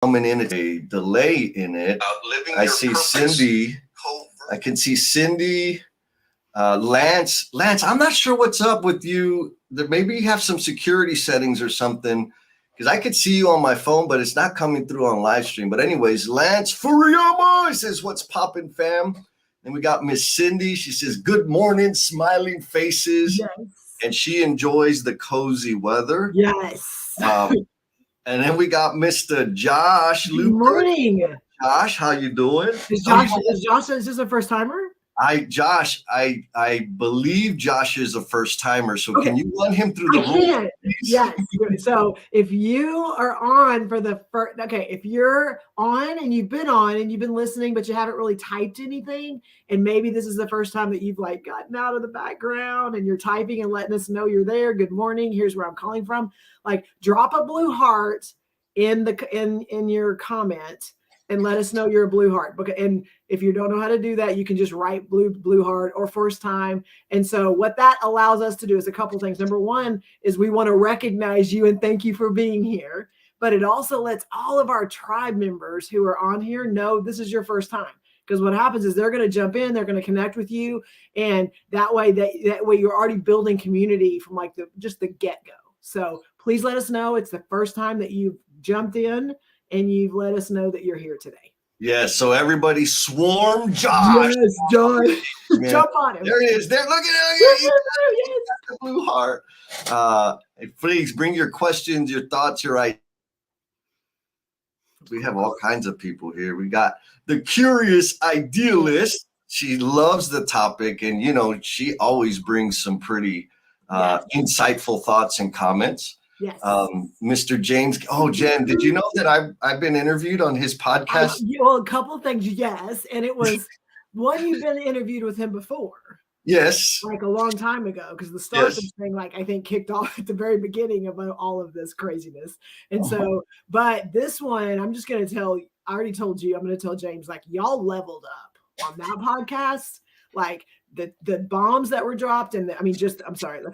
coming in a delay in it. I see Cindy. I can see Cindy. Lance, I'm not sure what's up with you. Maybe you have some security settings or something, because I could see you on my phone, but it's not coming through on live stream. But anyways, Lance Furiyama says, "What's poppin', fam?" And we got Miss Cindy. She says, "Good morning, smiling faces." Yes. And she enjoys the cozy weather. Yes. And then we got Mr. Josh Good Luker. morning. Josh, how you doing? Is this a first timer? I believe Josh is a first timer. So Okay. Can you run him through the rules? Yes. So if you are on for the first, if you're on and you've been on and you've been listening, but you haven't really typed anything, and maybe this is the first time that you've like gotten out of the background and you're typing and letting us know you're there. Good morning. Here's where I'm calling from. Like, drop a blue heart in your comment and let us know you're a blue heart. And if you don't know how to do that, you can just write blue heart or first time. And so what that allows us to do is a couple things. Number one is we want to recognize you and thank you for being here. But it also lets all of our tribe members who are on here know this is your first time. Because what happens is they're going to jump in, they're going to connect with you, and that way you're already building community from like just the get-go. So please let us know it's the first time that you've jumped in, and you've let us know that you're here today. Yes, so everybody swarm Josh. Yes, John. Jump on him. There he is. There, look at it. Yes. The blue heart. Please bring your questions, your thoughts, your ideas. We have all kinds of people here. We got the curious idealist. She loves the topic, and she always brings some pretty insightful thoughts and comments. Yes. Mr. James. Oh, Jen, did you know that I've been interviewed on his podcast? A couple of things, yes. And it was one, you've been interviewed with him before. Yes. Like a long time ago, because the start of this thing, I think, kicked off at the very beginning of all of this craziness. And so, but this one, I'm just going to tell, I already told you, I'm going to tell James, like, y'all leveled up on that podcast. Like, the bombs that were dropped, and the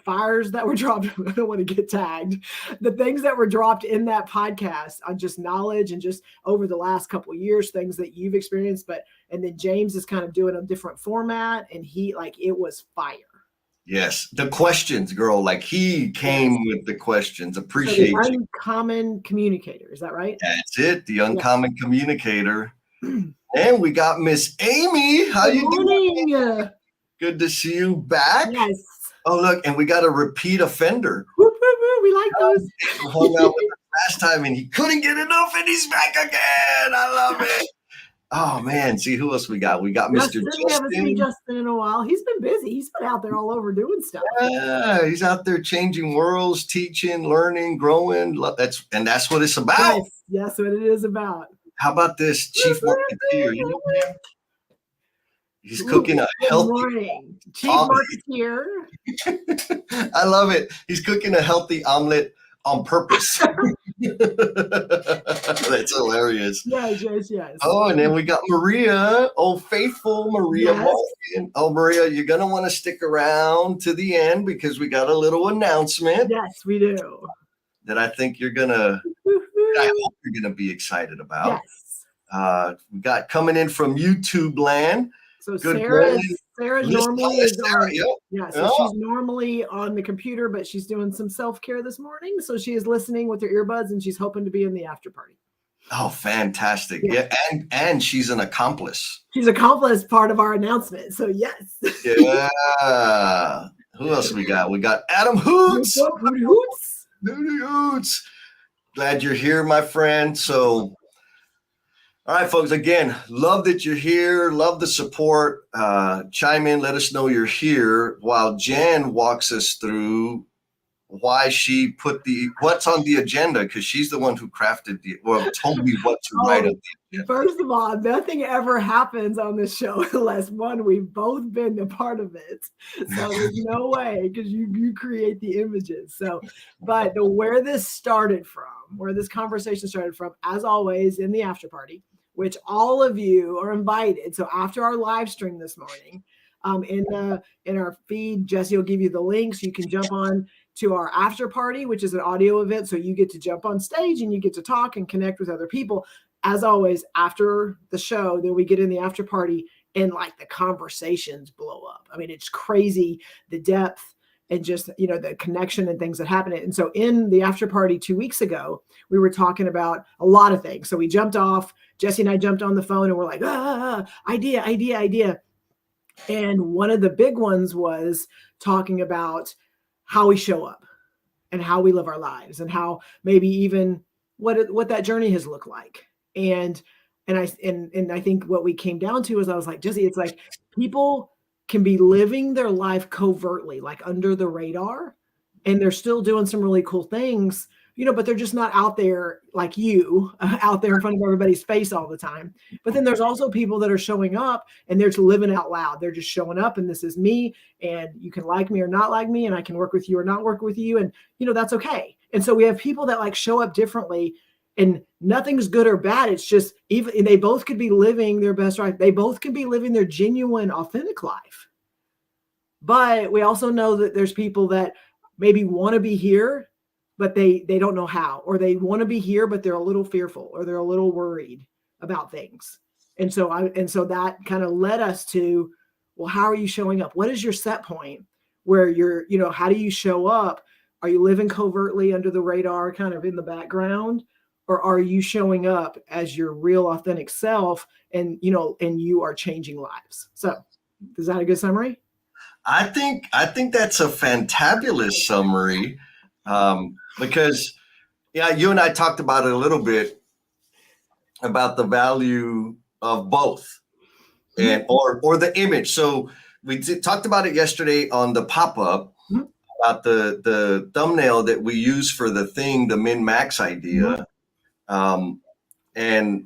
fires that were dropped. I don't want to get tagged. The things that were dropped in that podcast on just knowledge and just over the last couple of years, things that you've experienced. And then James is kind of doing a different format, and it was fire. Yes, the questions, girl. Like, he came with the questions. Appreciate so you. Uncommon communicator, is that right? That's it. The uncommon communicator. And we got Miss Amy. How you doing? Good to see you back. Yes. Oh, look, and we got a repeat offender. Woo, woo, woo. We like those. Who hung out with us last time, and he couldn't get enough, and he's back again. I love it. Oh, man. See who else we got? We got Mr. Justin. We haven't seen Justin in a while. He's been busy. He's been out there all over doing stuff. Yeah, he's out there changing worlds, teaching, learning, growing. That's what it's about. Yes, that's what it is about. How about this Chief Marketeer? You know him? He's cooking a healthy Chief Marketeer. I love it. He's cooking a healthy omelet on purpose. That's hilarious. Yes. Oh, and then we got Maria, faithful Maria. Yes. Oh, Maria, you're going to want to stick around to the end because we got a little announcement. Yes, we do. That I think I hope you're going to be excited about. Yes. We got coming in from YouTube land. So Sarah normally is on. She's normally on the computer, but she's doing some self-care this morning. So she is listening with her earbuds, and she's hoping to be in the after party. Oh, fantastic. Yeah. And she's an accomplice. She's accomplished part of our announcement. So yes. Yeah. Who else we got? We got Adam Hoots. Hoots. Glad you're here, my friend. So, all right, folks, again, love that you're here. Love the support. Chime in. Let us know you're here while Jen walks us through why she put what's on the agenda, because she's the one who crafted told me what to write on the agenda. First of all, nothing ever happens on this show unless we've both been a part of it. So there's no way, because you create the images. So, but where this conversation started from, as always, in the after party, which all of you are invited. So after our live stream this morning, in our feed, Jesse will give you the link so you can jump on to our after party, which is an audio event. So you get to jump on stage and you get to talk and connect with other people. As always, after the show, then we get in the after party and like the conversations blow up. I mean, it's crazy, the depth and just, the connection and things that happen. And so in the after party 2 weeks ago, we were talking about a lot of things. So we jumped off, Jesse and I jumped on the phone and we're like, idea. And one of the big ones was talking about how we show up and how we live our lives and how maybe even what that journey has looked like. And I think what we came down to is I was like, Jesse, it's like people can be living their life covertly, like under the radar, and they're still doing some really cool things, but they're just not out there like you, out there in front of everybody's face all the time. But then there's also people that are showing up and they're just living out loud. They're just showing up and this is me, and you can like me or not like me, and I can work with you or not work with you. And, that's okay. And so we have people that like show up differently, and nothing's good or bad. It's just even they both could be living their best life. They both can be living their genuine, authentic life. But we also know that there's people that maybe want to be here, but they don't know how, or they want to be here, but they're a little fearful or they're a little worried about things. And so that kind of led us to, well, how are you showing up? What is your set point where you're, how do you show up? Are you living covertly under the radar, kind of in the background? Or are you showing up as your real authentic self and you are changing lives? So is that a good summary? I think that's a fantabulous summary, because you and I talked about it a little bit about the value of both and or the image. So we talked about it yesterday on the pop-up about the thumbnail that we use for the min-max idea. And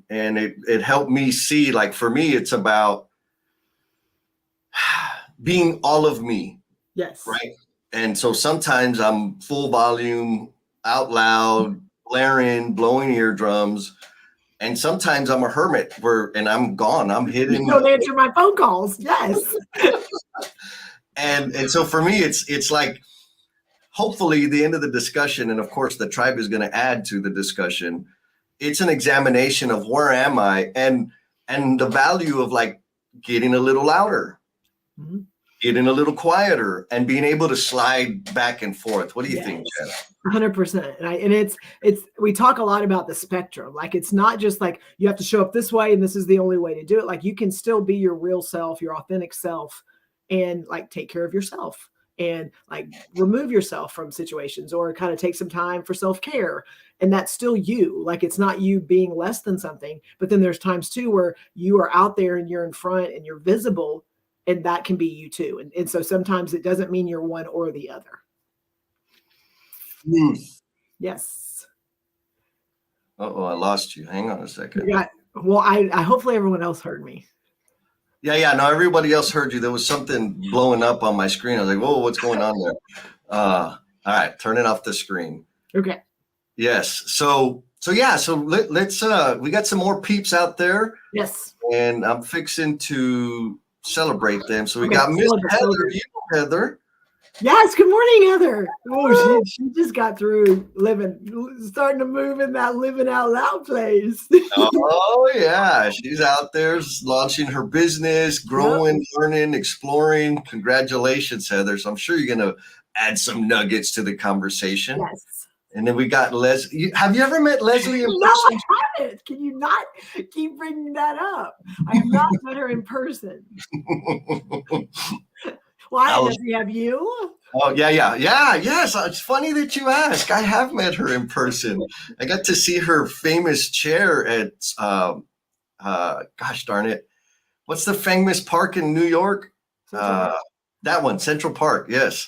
it helped me see, like, for me, it's about being all of me. Yes. Right. And so sometimes I'm full volume, out loud, blaring, blowing eardrums. And sometimes I'm a hermit and I'm gone. I'm hidden. You don't answer my phone calls. Yes. and so for me, it's like, hopefully the end of the discussion, and of course the tribe is going to add to the discussion, it's an examination of where am I and the value of like getting a little louder, getting a little quieter, and being able to slide back and forth. What do you think, Jen? 100%. And it's we talk a lot about the spectrum. Like, it's not just like you have to show up this way and this is the only way to do it. Like, you can still be your real self, your authentic self, and like take care of yourself and like remove yourself from situations or kind of take some time for self-care. And that's still you. Like, it's not you being less than something, but then there's times too where you are out there and you're in front and you're visible, and that can be you too. And so sometimes it doesn't mean you're one or the other. Yes. Uh-oh, I lost you. Hang on a second. Well, I hopefully everyone else heard me. Yeah. No, everybody else heard you. There was something blowing up on my screen. I was like, whoa, what's going on there? All right, turn it off the screen. Okay. Yes. So let's we got some more peeps out there. Yes. And I'm fixing to celebrate them. So we got Miss Heather. Heather. Yes. Good morning, Heather. Oh, she just got through starting to move in that living out loud place. Oh yeah, she's out there launching her business, growing, learning, exploring. Congratulations, Heather. So I'm sure you're going to add some nuggets to the conversation. Yes. And then we got Leslie. Have you ever met Leslie in person? No, I haven't. Can you not keep bringing that up? I have not met her in person. Why? Does he have you? Oh, yeah. Yes. It's funny that you ask. I have met her in person. I got to see her famous chair at, gosh darn it. What's the famous park in New York? That one, Central Park. Yes.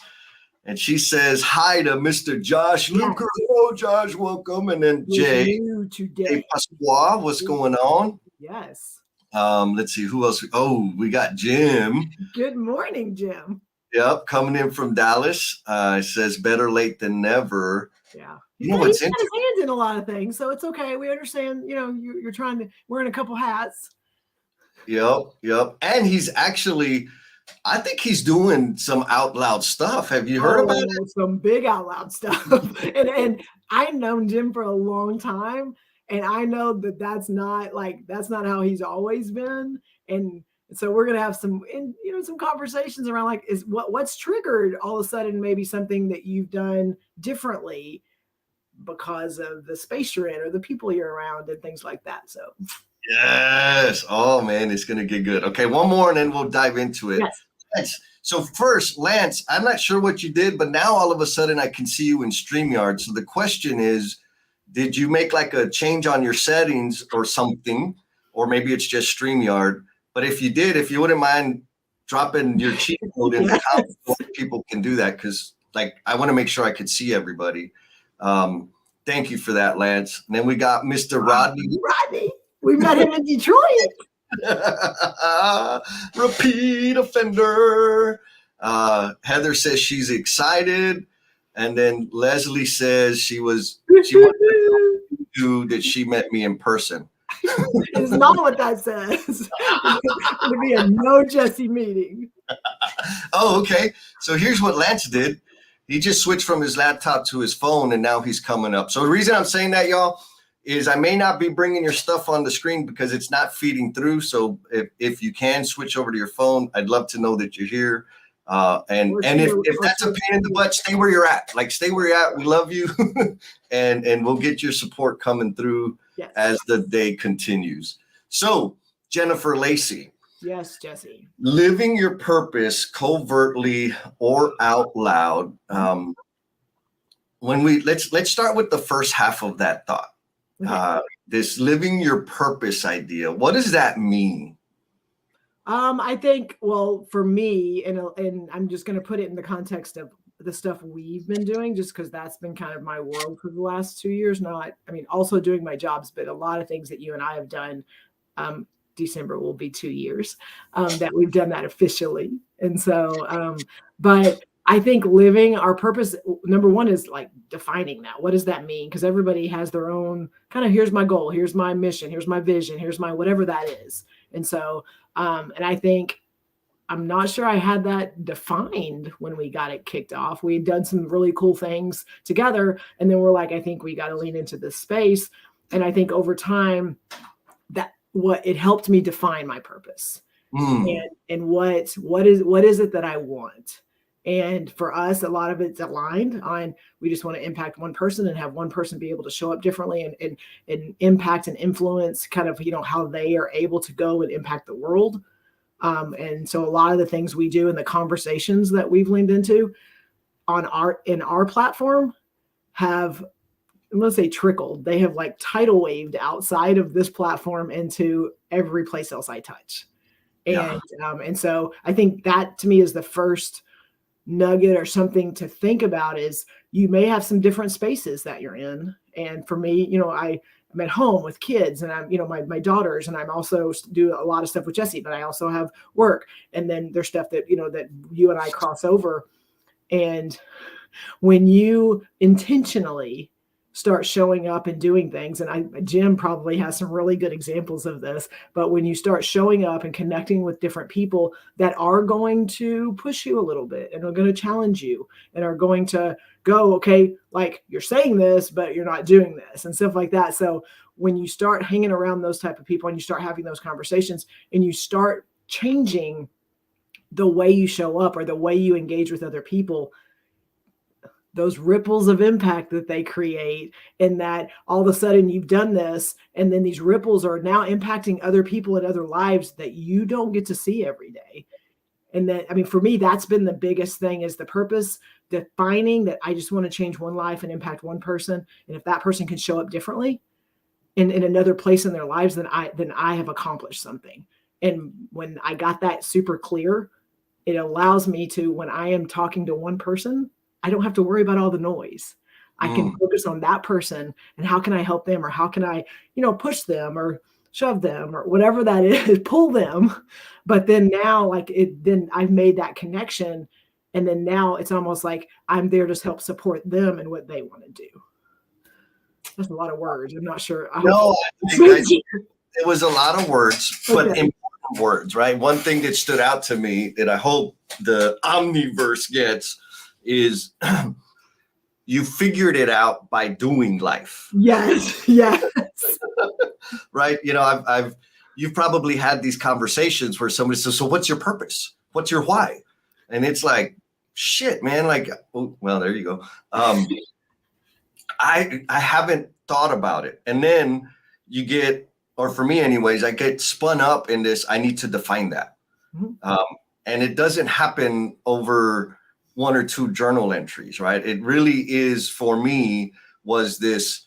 And she says hi to Mr. Josh Luker. Oh, Josh, welcome. And then Jay Pasqua, what's going on? Yes. Let's see who else. Oh, we got Jim. Good morning, Jim. Yep, coming in from Dallas. Says better late than never. Yeah. What's he's got his hands in a lot of things, so it's okay. We understand. You're trying to wearing a couple hats. Yep. And he's actually I think he's doing some out loud stuff. Have you heard about it? Some big out loud stuff. and I've known Jim for a long time, and I know that that's not how he's always been. And so we're gonna have some conversations around like what's triggered all of a sudden maybe something that you've done differently because of the space you're in or the people you're around and things like that. So yes. Oh man, it's gonna get good. Okay, one more and then we'll dive into it. Yes. So first, Lance, I'm not sure what you did, but now all of a sudden I can see you in StreamYard. So the question is, did you make like a change on your settings or something? Or maybe it's just StreamYard. But if you did, if you wouldn't mind dropping your cheat code in the comments, so people can do that, because like I want to make sure I could see everybody. Thank you for that, Lance. And then we got Mr. Rodney. Rodney, we met him in Detroit. Repeat offender. Heather says she's excited, and then Leslie says she wanted to do that she met me in person. It's not what that says. It's going to be a no Jesse meeting. Oh, okay. So here's what Lance did. He just switched from his laptop to his phone, and now he's coming up. So the reason I'm saying that, y'all, is I may not be bringing your stuff on the screen because it's not feeding through. So if you can switch over to your phone, I'd love to know that you're here. And if that's a pain in the butt, stay where you're at. Like, stay where you're at. We love you. and we'll get your support coming through as the day continues. So, Jennifer Lacey. Yes, Jesse. Living your purpose covertly or out loud. Let's start with the first half of that thought. This living your purpose idea. What does that mean? I think, well, for me, and I'm just going to put it in the context of the stuff we've been doing, just because that's been kind of my world for the last 2 years. Also doing my jobs, but a lot of things that you and I have done. December will be 2 years that we've done that officially. And so, but I think living our purpose, number one, is like defining that. What does that mean? Because everybody has their own kind of, here's my goal, here's my mission, here's my vision, here's my whatever that is. And so, and I think, I'm not sure I had that defined when we got it kicked off. We had done some really cool things together. And then we're like, I think we got to lean into this space. And I think over time, what it helped me define my purpose and what is it that I want. And for us, a lot of it's aligned on, we just want to impact one person and have one person be able to show up differently and impact and influence kind of, how they are able to go and impact the world. And so a lot of the things we do and the conversations that we've leaned into in our platform have, let's say, trickled. They have like tidal waved outside of this platform into every place else I touch. And so I think that to me is the first nugget or something to think about, is you may have some different spaces that you're in. And for me, I'm at home with kids and I'm, my daughters, and I'm also do a lot of stuff with Jesse, but I also have work. And then there's stuff that, that you and I cross over. And when you intentionally start showing up and doing things, and Jim probably has some really good examples of this, but when you start showing up and connecting with different people that are going to push you a little bit and are going to challenge you and are going to go, okay, like, you're saying this, but you're not doing this, and stuff like that. So when you start hanging around those type of people and you start having those conversations and you start changing the way you show up or the way you engage with other people, those ripples of impact that they create, and that all of a sudden you've done this, and then these ripples are now impacting other people in other lives that you don't get to see every day. And that, for me, that's been the biggest thing, is the purpose, defining that I just want to change one life and impact one person. And if that person can show up differently in another place in their lives, then I have accomplished something. And when I got that super clear, it allows me to, when I am talking to one person, I don't have to worry about all the noise. I can focus on that person and how can I help them, or how can I, push them or shove them or whatever that is, pull them. But then now, then I've made that connection. And then now it's almost like I'm there to help support them and what they want to do. That's a lot of words. I'm not sure. It was a lot of words, but importantly, words, right? One thing that stood out to me that I hope the Omniverse gets is you figured it out by doing life. Yes. Yes. Right. You know, you've probably had these conversations where somebody says, so what's your purpose? What's your why? And it's like, shit, man. Like, oh, well, there you go. I haven't thought about it. And then you get, or for me anyways, I get spun up in this, I need to define that. Mm-hmm. And it doesn't happen over one or two journal entries, right? It really is, for me, was this,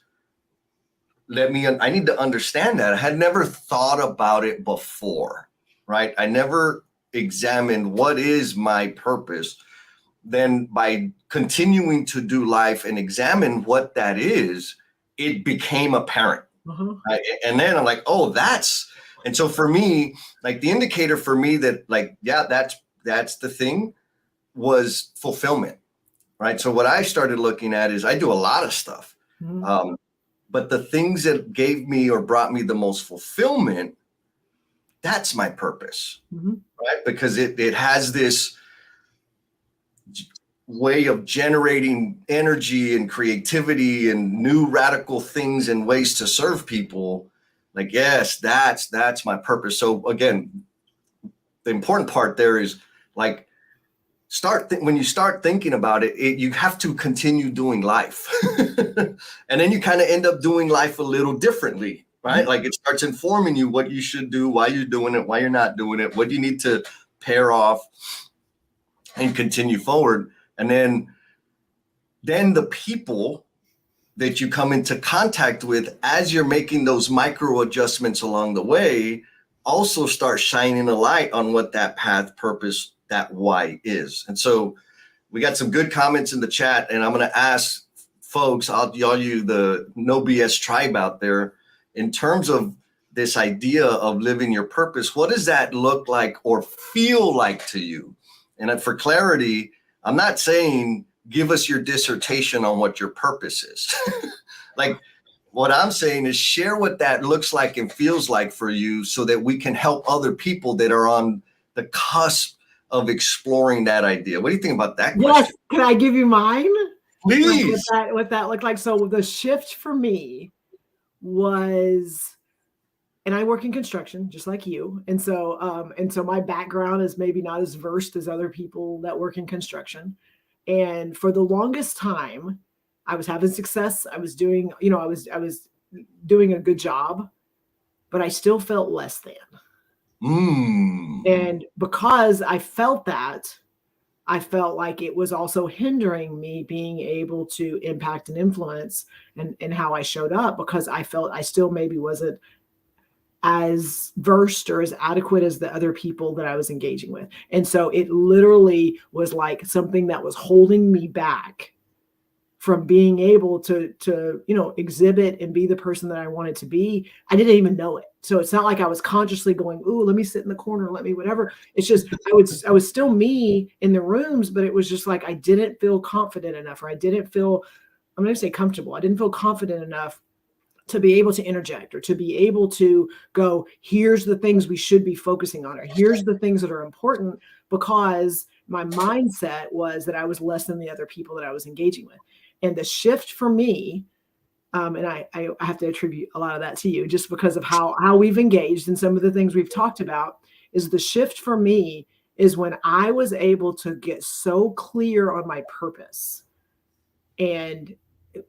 I need to understand that. I had never thought about it before, right? I never examined what is my purpose. Then by continuing to do life and examine what that is, it became apparent. Mm-hmm. Right? And then I'm like, oh, and so for me, like the indicator for me that like, yeah, that's the thing, was fulfillment, right? So what I started looking at is I do a lot of stuff. Mm-hmm. But the things that gave me or brought me the most fulfillment, that's my purpose, mm-hmm. right? Because it has this way of generating energy and creativity and new radical things and ways to serve people. Like, yes, that's my purpose. So again, the important part there is like, when you start thinking about it, you have to continue doing life. And then you kind of end up doing life a little differently, right? Mm-hmm. Like it starts informing you what you should do, why you're doing it, why you're not doing it, what you need to pair off and continue forward. And then the people that you come into contact with as you're making those micro adjustments along the way also start shining a light on what that path, purpose, that why is. And so we got some good comments in the chat, and I'm going to ask folks, y'all you the No BS tribe out there, in terms of this idea of living your purpose, what does that look like or feel like to you? And for clarity, I'm not saying give us your dissertation on what your purpose is. Like what I'm saying is share what that looks like and feels like for you so that we can help other people that are on the cusp of exploring that idea. What do you think about that question? Yes. Can I give you mine? Please. What that looked like. So the shift for me was, and I work in construction just like you. And so my background is maybe not as versed as other people that work in construction. And for the longest time, I was having success. I was doing, I was doing a good job, but I still felt less than. And because I felt that, I felt like it was also hindering me being able to impact and influence and how I showed up, because I felt I still maybe wasn't as versed or as adequate as the other people that I was engaging with. And so it literally was like something that was holding me back from being able to exhibit and be the person that I wanted to be. I didn't even know it. So it's not like I was consciously going, ooh, let me sit in the corner, let me whatever. It's just, I was still me in the rooms, but it was just like, I didn't feel confident enough, or I didn't feel, I'm going to say comfortable. I didn't feel confident enough to be able to interject, or to be able to go, here's the things we should be focusing on, or here's the things that are important, because my mindset was that I was less than the other people that I was engaging with. And the shift for me, and I have to attribute a lot of that to you, just because of how we've engaged and some of the things we've talked about, is the shift for me is when I was able to get so clear on my purpose and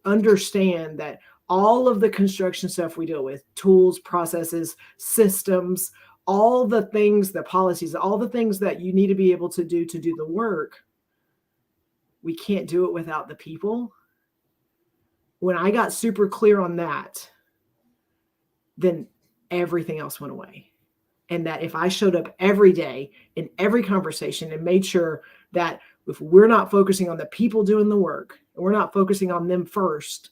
understand that all of the construction stuff we deal with, tools, processes, systems, all the things, the policies, all the things that you need to be able to do the work, we can't do it without the people. When I got super clear on that, then everything else went away. And that if I showed up every day in every conversation and made sure that if we're not focusing on the people doing the work, and we're not focusing on them first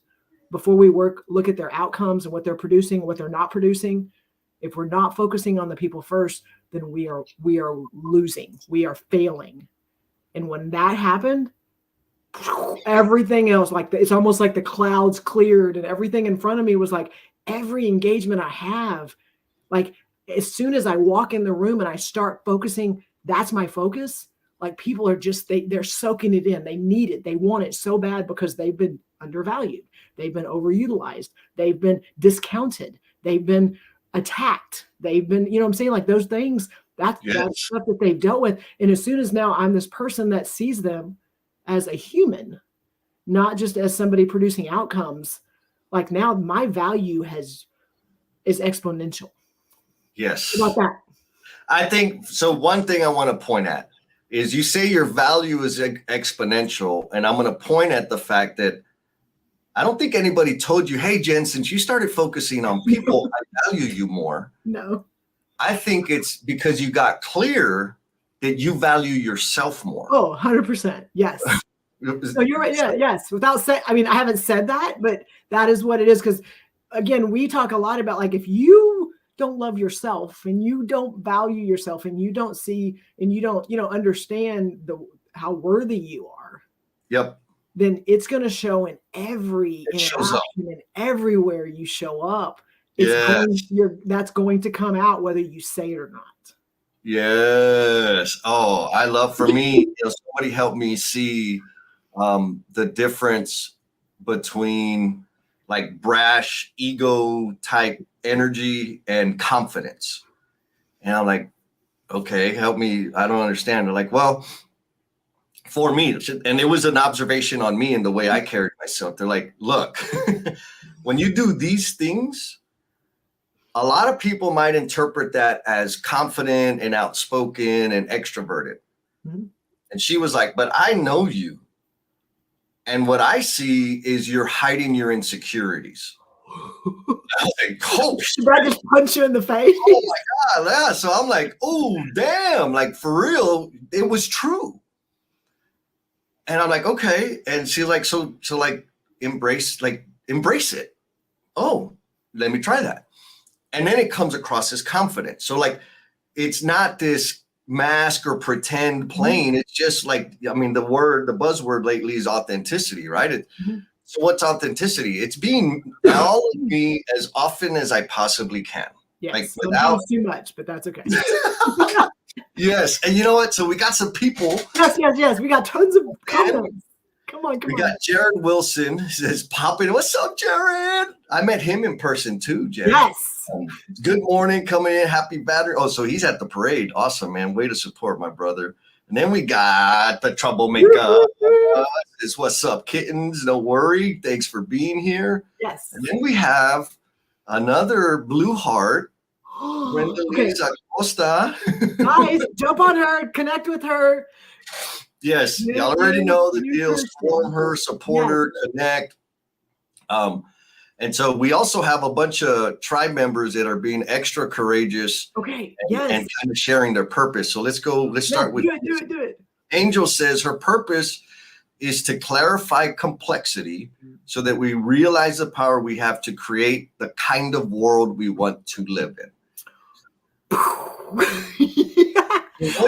before we look at their outcomes and what they're producing, what they're not producing, if we're not focusing on the people first, then we are losing, we are failing. And when that happened, everything else, it's almost like the clouds cleared, and everything in front of me was like, every engagement I have, like as soon as I walk in the room and I start focusing, that's my focus. Like people are just, they're soaking it in. They need it. They want it so bad because they've been undervalued. They've been overutilized. They've been discounted. They've been attacked. They've been, you know what I'm saying? Like those things, that's stuff that they've dealt with. And as soon as now I'm this person that sees them as a human, not just as somebody producing outcomes, like now my value is exponential. Yes. How about that? I think so. One thing I want to point at is you say your value is exponential. And I'm going to point at the fact that I don't think anybody told you, hey, Jen, since you started focusing on people, I value you more. No. I think it's because you got clear that you value yourself more. Oh, 100%. Yes. So you're right. Yeah. Yes. Without saying, I mean, I haven't said that, but that is what it is. Because again, we talk a lot about like, if you don't love yourself and you don't value yourself and you don't see, and you don't, understand how worthy you are. Yep. Then it's going to show in every interaction and everywhere you show up. That's going to come out whether you say it or not. Yes. Oh, I love, for me, somebody helped me see the difference between like brash ego type energy and confidence. And I'm like, okay, help me. I don't understand. They're like, well, for me, and it was an observation on me and the way I carried myself. They're like, look, when you do these things, a lot of people might interpret that as confident and outspoken and extroverted. Mm-hmm. And she was like, but I know you. And what I see is you're hiding your insecurities. I was like, oh, did I just punch you in the face? Oh my God. Yeah. So I'm like, oh, damn. Like for real, it was true. And I'm like, okay. And she's like, so like embrace it. Oh, let me try that. And then it comes across as confidence. So like, it's not this mask or pretend playing. It's just like, I mean, the buzzword lately is authenticity, right? Mm-hmm. So what's authenticity? It's being all of me as often as I possibly can. Yes, like without too much, but that's okay. Yes. And you know what? So we got some people. Yes. We got tons of comments. Come on. We got Jared Wilson says, popping. What's up, Jared? I met him in person too, Jared. Yes. Good morning, coming in. Happy battery. Oh, so he's at the parade. Awesome, man. Way to support my brother. And then we got the troublemaker. Is what's up, kittens? No worry. Thanks for being here. Yes. And then we have another blue heart. Brenda Lisa Costa. Guys, jump on her, connect with her. Yes, y'all already know the deal. Form her, support her, connect. And so we also have a bunch of tribe members that are being extra courageous. Okay. And kind of sharing their purpose. So let's start with do it. Angel says her purpose is to clarify complexity so that we realize the power we have to create the kind of world we want to live in. What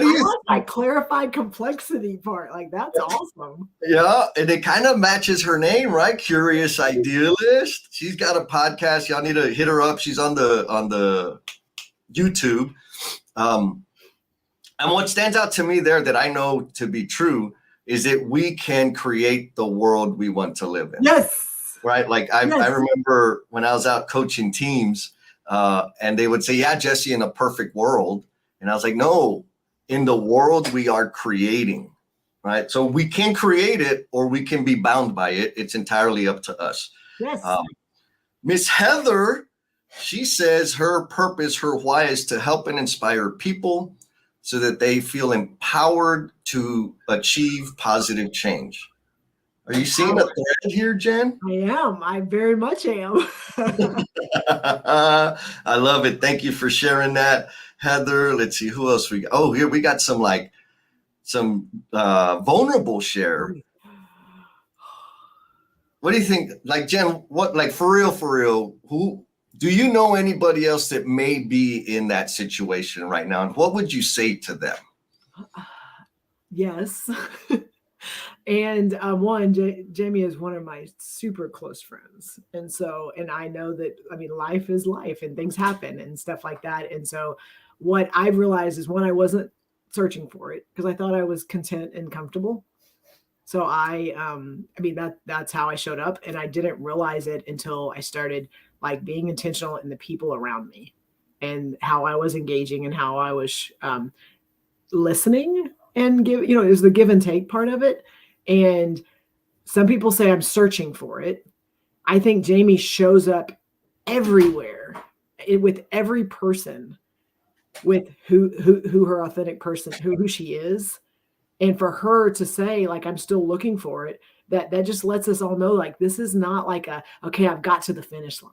do you I clarified complexity part? Like that's awesome. Yeah, and it kind of matches her name, right? Curious Idealist. She's got a podcast. Y'all need to hit her up. She's on the YouTube. And what stands out to me there that I know to be true is that we can create the world we want to live in. Yes. Right. Like I remember when I was out coaching teams and they would say, yeah, Jesse, in a perfect world. And I was like, no, in the world we are creating. Right. So we can create it or we can be bound by it. It's entirely up to us. Yes. Miss Heather, she says her purpose, her why is to help and inspire people so that they feel empowered to achieve positive change. Are you seeing a thread here, Jen? I am. I very much am. I love it. Thank you for sharing that, Heather. Let's see who else we got. Oh, here we got some vulnerable share. What do you think? Like, Jen, what, like for real, who do you know anybody else that may be in that situation right now? And what would you say to them? Yes. And Jamie is one of my super close friends. And so, and I know that, I mean, life is life and things happen and stuff like that. And so what I've realized is, one, I wasn't searching for it because I thought I was content and comfortable. So I mean, that's how I showed up. And I didn't realize it until I started like being intentional in the people around me and how I was engaging and how I was listening and give, it was the give and take part of it. And some people say I'm searching for it. I think Jamie shows up everywhere with every person, with who her authentic person, who she is. And for her to say, like, I'm still looking for it, that just lets us all know, like, this is not like okay, I've got to the finish line.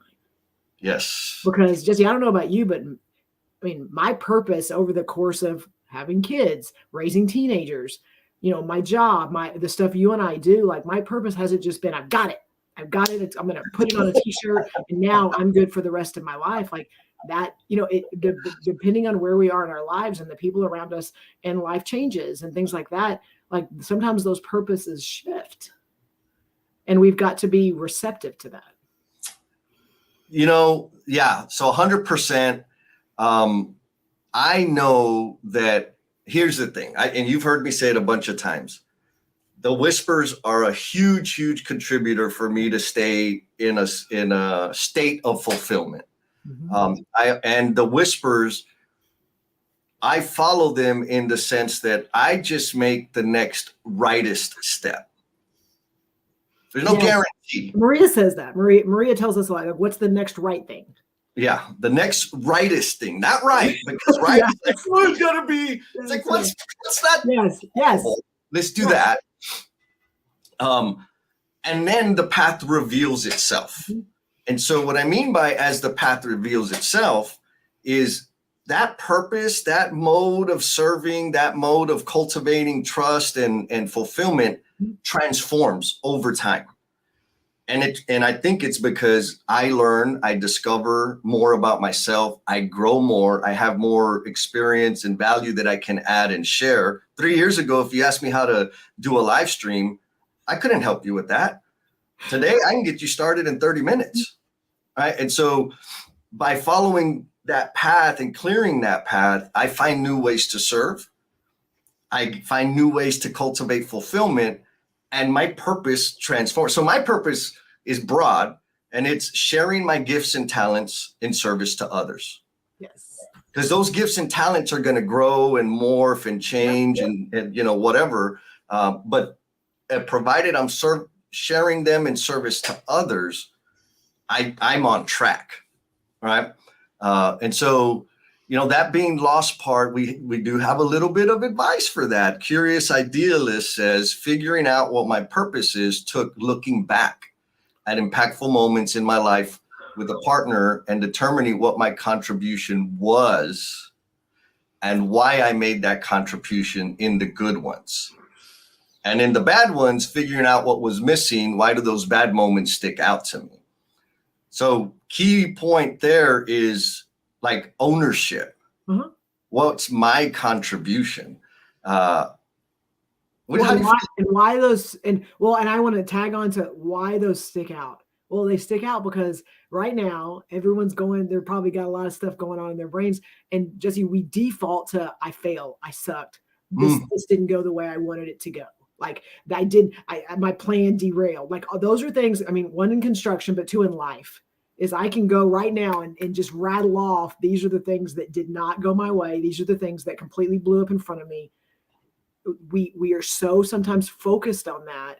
Yes. Because Jesse, I don't know about you, but I mean, my purpose over the course of having kids, raising teenagers, my job, the stuff you and I do, like, my purpose hasn't just been, I've got it. I'm going to put it on a t-shirt and now I'm good for the rest of my life. Like that, depending on where we are in our lives and the people around us and life changes and things like that, like sometimes those purposes shift and we've got to be receptive to that. Yeah. So 100%. I know that. Here's the thing, and you've heard me say it a bunch of times. The whispers are a huge, huge contributor for me to stay in a state of fulfillment. Mm-hmm. And the whispers, I follow them in the sense that I just make the next rightest step. There's no guarantee. Maria says that. Maria tells us a lot. Like, what's the next right thing? Yeah, the next rightest thing, not right, because right, yeah. Like, well, it's gotta be. It's like what's that? Yes. Let's do that. And then the path reveals itself. Mm-hmm. And so, what I mean by as the path reveals itself is that purpose, that mode of serving, that mode of cultivating trust and fulfillment transforms over time. And I think it's because I learn, I discover more about myself, I grow more, I have more experience and value that I can add and share. 3 years ago, if you asked me how to do a live stream, I couldn't help you with that. Today, I can get you started in 30 minutes, right? And so by following that path and clearing that path, I find new ways to serve. I find new ways to cultivate fulfillment. And my purpose transforms. So my purpose is broad, and it's sharing my gifts and talents in service to others. Yes. Because those gifts and talents are going to grow and morph and change and whatever. But provided I'm sharing them in service to others, I'm on track, right? And so, that being lost part, we do have a little bit of advice for that. Curious Idealist says, figuring out what my purpose is took looking back at impactful moments in my life with a partner and determining what my contribution was and why I made that contribution in the good ones. And in the bad ones, figuring out what was missing, why do those bad moments stick out to me? So key point there is like ownership. Mm-hmm. What's my contribution? And why those, and I want to tag on to why those stick out. Well, they stick out because right now everyone's they're probably got a lot of stuff going on in their brains. And Jesse, we default to, I failed, I sucked. This didn't go the way I wanted it to go. Like my plan derailed. Like those are things, I mean, one in construction, but two in life. Is I can go right now and just rattle off, these are the things that did not go my way. These are the things that completely blew up in front of me. We are so sometimes focused on that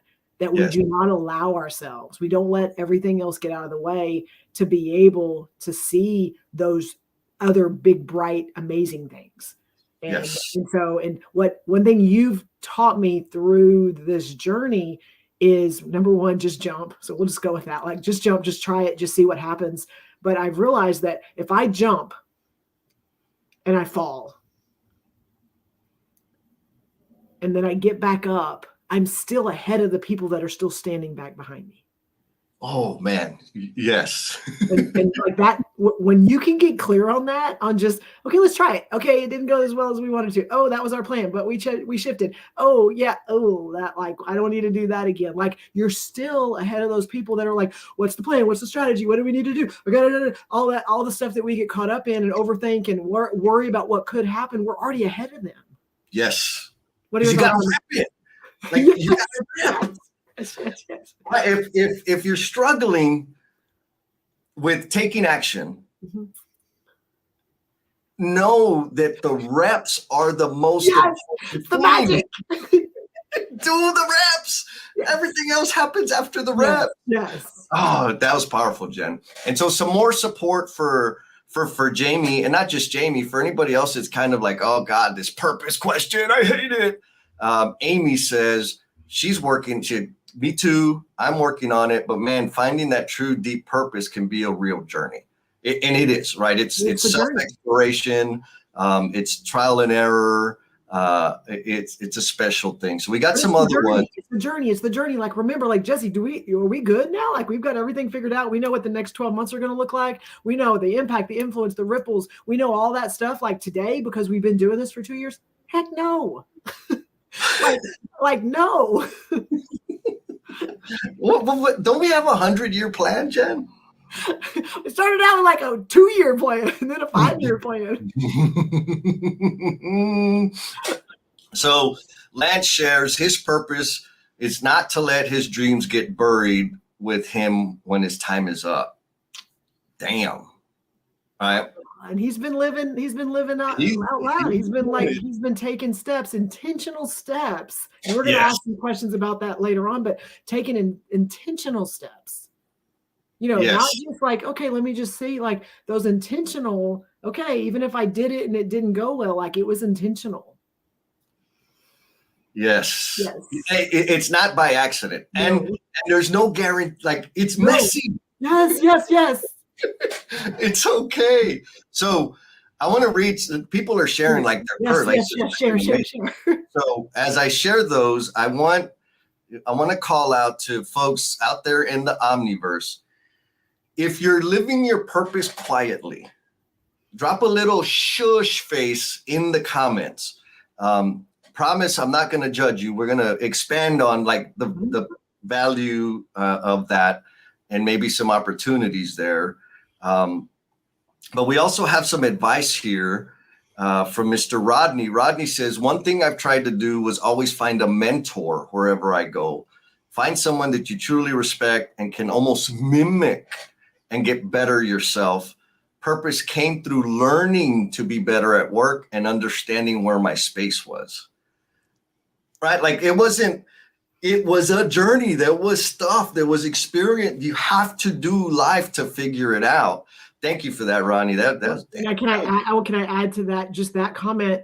we do not allow ourselves. We don't let everything else get out of the way to be able to see those other big, bright, amazing things. And one thing you've taught me through this journey is, number one, just jump. So we'll just go with that. Like, just jump, just try it, just see what happens. But I've realized that if I jump and I fall and then I get back up, I'm still ahead of the people that are still standing back behind me. Oh man, yes. And like that, when you can get clear on that, on just, okay, let's try it. Okay, it didn't go as well as we wanted to. Oh, that was our plan, but we shifted. Oh yeah. Oh, that, like, I don't need to do that again. Like, you're still ahead of those people that are like, what's the plan? What's the strategy? What do we need to do? Okay, all that, all the stuff that we get caught up in and overthink and worry about what could happen. We're already ahead of them. Yes. What are you got to rip it? Like, yes. you gotta rip. Yes. If you're struggling with taking action, know that the reps are the most important. The magic. Do the reps. Everything else happens after the rep. Yes. Oh, that was powerful, Jen. And so some more support for Jamie, and not just Jamie, for anybody else that's kind of like, oh God, this purpose question, I hate it. Amy says she's working. Me too. I'm working on it, but man, finding that true deep purpose can be a real journey. And it is, right? It's self-exploration. It's trial and error. It's a special thing. So we got some other ones. It's the journey. It's the journey. Like, remember, like, Jesse, are we good now? Like, we've got everything figured out. We know what the next 12 months are going to look like. We know the impact, the influence, the ripples. We know all that stuff, like, today, because we've been doing this for 2 years. Heck no. like no. What, don't we have 100-year plan, Jen? It started out with like a 2-year plan and then a 5-year plan. So Lance shares his purpose is not to let his dreams get buried with him when his time is up. Damn. All right. And he's been living out loud. He's been taking steps, intentional steps. And we're going to ask some questions about that later on, but taking intentional steps. Not just like, okay, let me just see, like, those intentional, okay, even if I did it and it didn't go well, like, it was intentional. Yes. It's not by accident. No. And there's no guarantee, like, it's messy. Yes. It's okay. So I want to read, people are sharing like their share. So as I share those, I want to call out to folks out there in the Omniverse. If you're living your purpose quietly, drop a little shush face in the comments. Promise I'm not going to judge you. We're going to expand on like the value of that and maybe some opportunities there. But we also have some advice here from Mr. Rodney. Rodney says, one thing I've tried to do was always find a mentor wherever I go. Find someone that you truly respect and can almost mimic and get better yourself. Purpose came through learning to be better at work and understanding where my space was. Right? Like it was a journey. There was stuff, there was experience. You have to do life to figure it out. Thank you for that, Ronnie. Can I add to that, just that comment?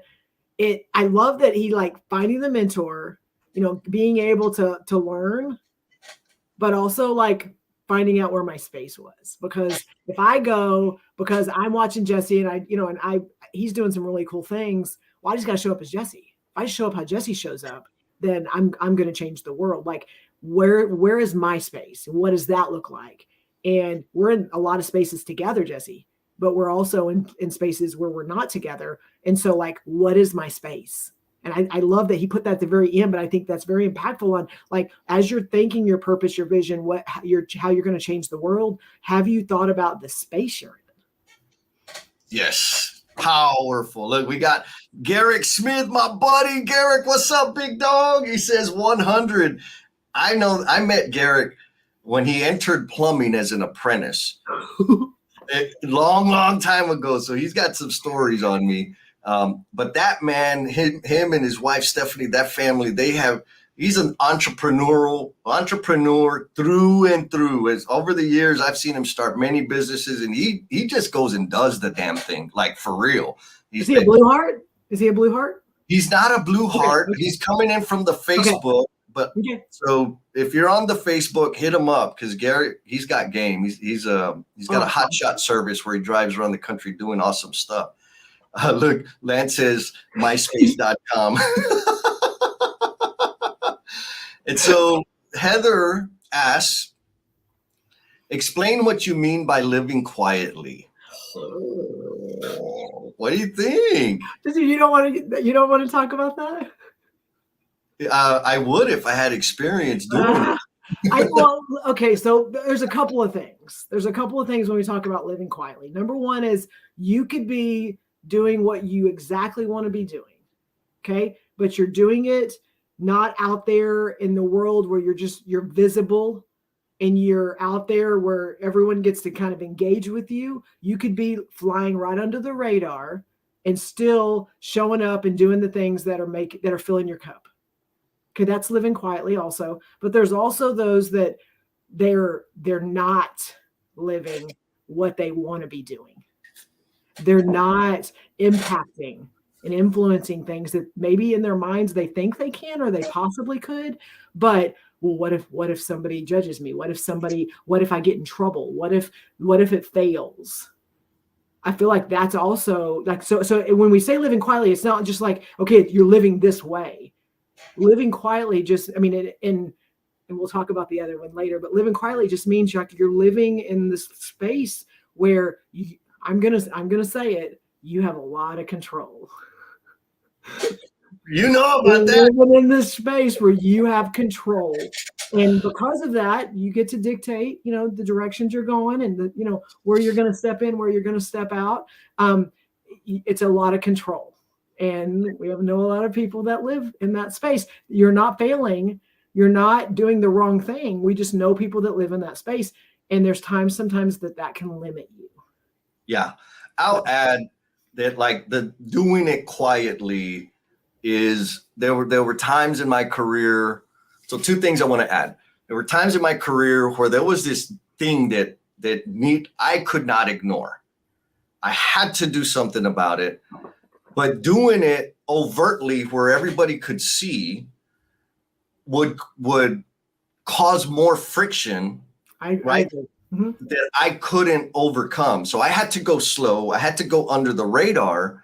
I love that he, like, finding the mentor, being able to learn, but also like finding out where my space was. Because if I go, because I'm watching Jesse and he's doing some really cool things. Well, I just got to show up as Jesse. If I show up how Jesse shows up, then I'm going to change the world. Like, where is my space? What does that look like? And we're in a lot of spaces together, Jesse, but we're also in spaces where we're not together. And so, like, what is my space? And I love that he put that at the very end, but I think that's very impactful on, like, as you're thinking your purpose, your vision, how you're going to change the world. Have you thought about the space you're in? Yes. Powerful. Look, we got Garrick Smith, my buddy. Garrick, what's up, big dog? He says 100. I know I met Garrick when he entered plumbing as an apprentice. Long time ago. So he's got some stories on me. But that man, him and his wife, Stephanie, that family, he's an entrepreneur through and through. As over the years, I've seen him start many businesses, and he just goes and does the damn thing, like, for real. Is he a blue heart? Is he a blue heart? He's not a blue heart. Okay. He's coming in from the Facebook. Okay. But so if you're on the Facebook, hit him up, because Gary, he's got game. He's got a hot shot service where he drives around the country doing awesome stuff. Look, Lance says myspace.com. And so Heather asks, Explain what you mean by living quietly. What do you think? You don't want to talk about that? I would if I had experience doing it. Okay, so there's a couple of things. There's a couple of things when we talk about living quietly. Number one is you could be doing what you exactly want to be doing, okay? But you're doing it not out there in the world where you're visible and you're out there where everyone gets to kind of engage with you. You could be flying right under the radar and still showing up and doing the things that are filling your cup. Okay, that's living quietly also. But there's also those that they're not living what they want to be doing. They're not impacting and influencing things that maybe in their minds they think they can or they possibly could. But well, what if somebody judges me? What if I get in trouble? What if it fails? I feel like that's also like so when we say living quietly, it's not just like, okay, you're living this way. Living quietly and we'll talk about the other one later, but living quietly just means you're living in this space where I'm gonna say it, you have a lot of control. You know about that. Living in this space where you have control, and because of that, you get to dictate, the directions you're going and where you're going to step in, where you're going to step out. It's a lot of control. And we know a lot of people that live in that space. You're not failing. You're not doing the wrong thing. We just know people that live in that space. And there's sometimes that can limit you. Yeah. I'll add that like the doing it quietly is there were times in my career. So two things I want to add. There were times in my career where there was this thing that I could not ignore. I had to do something about it. But doing it overtly where everybody could see would cause more friction, right? Mm-hmm. That I couldn't overcome. So I had to go slow. I had to go under the radar.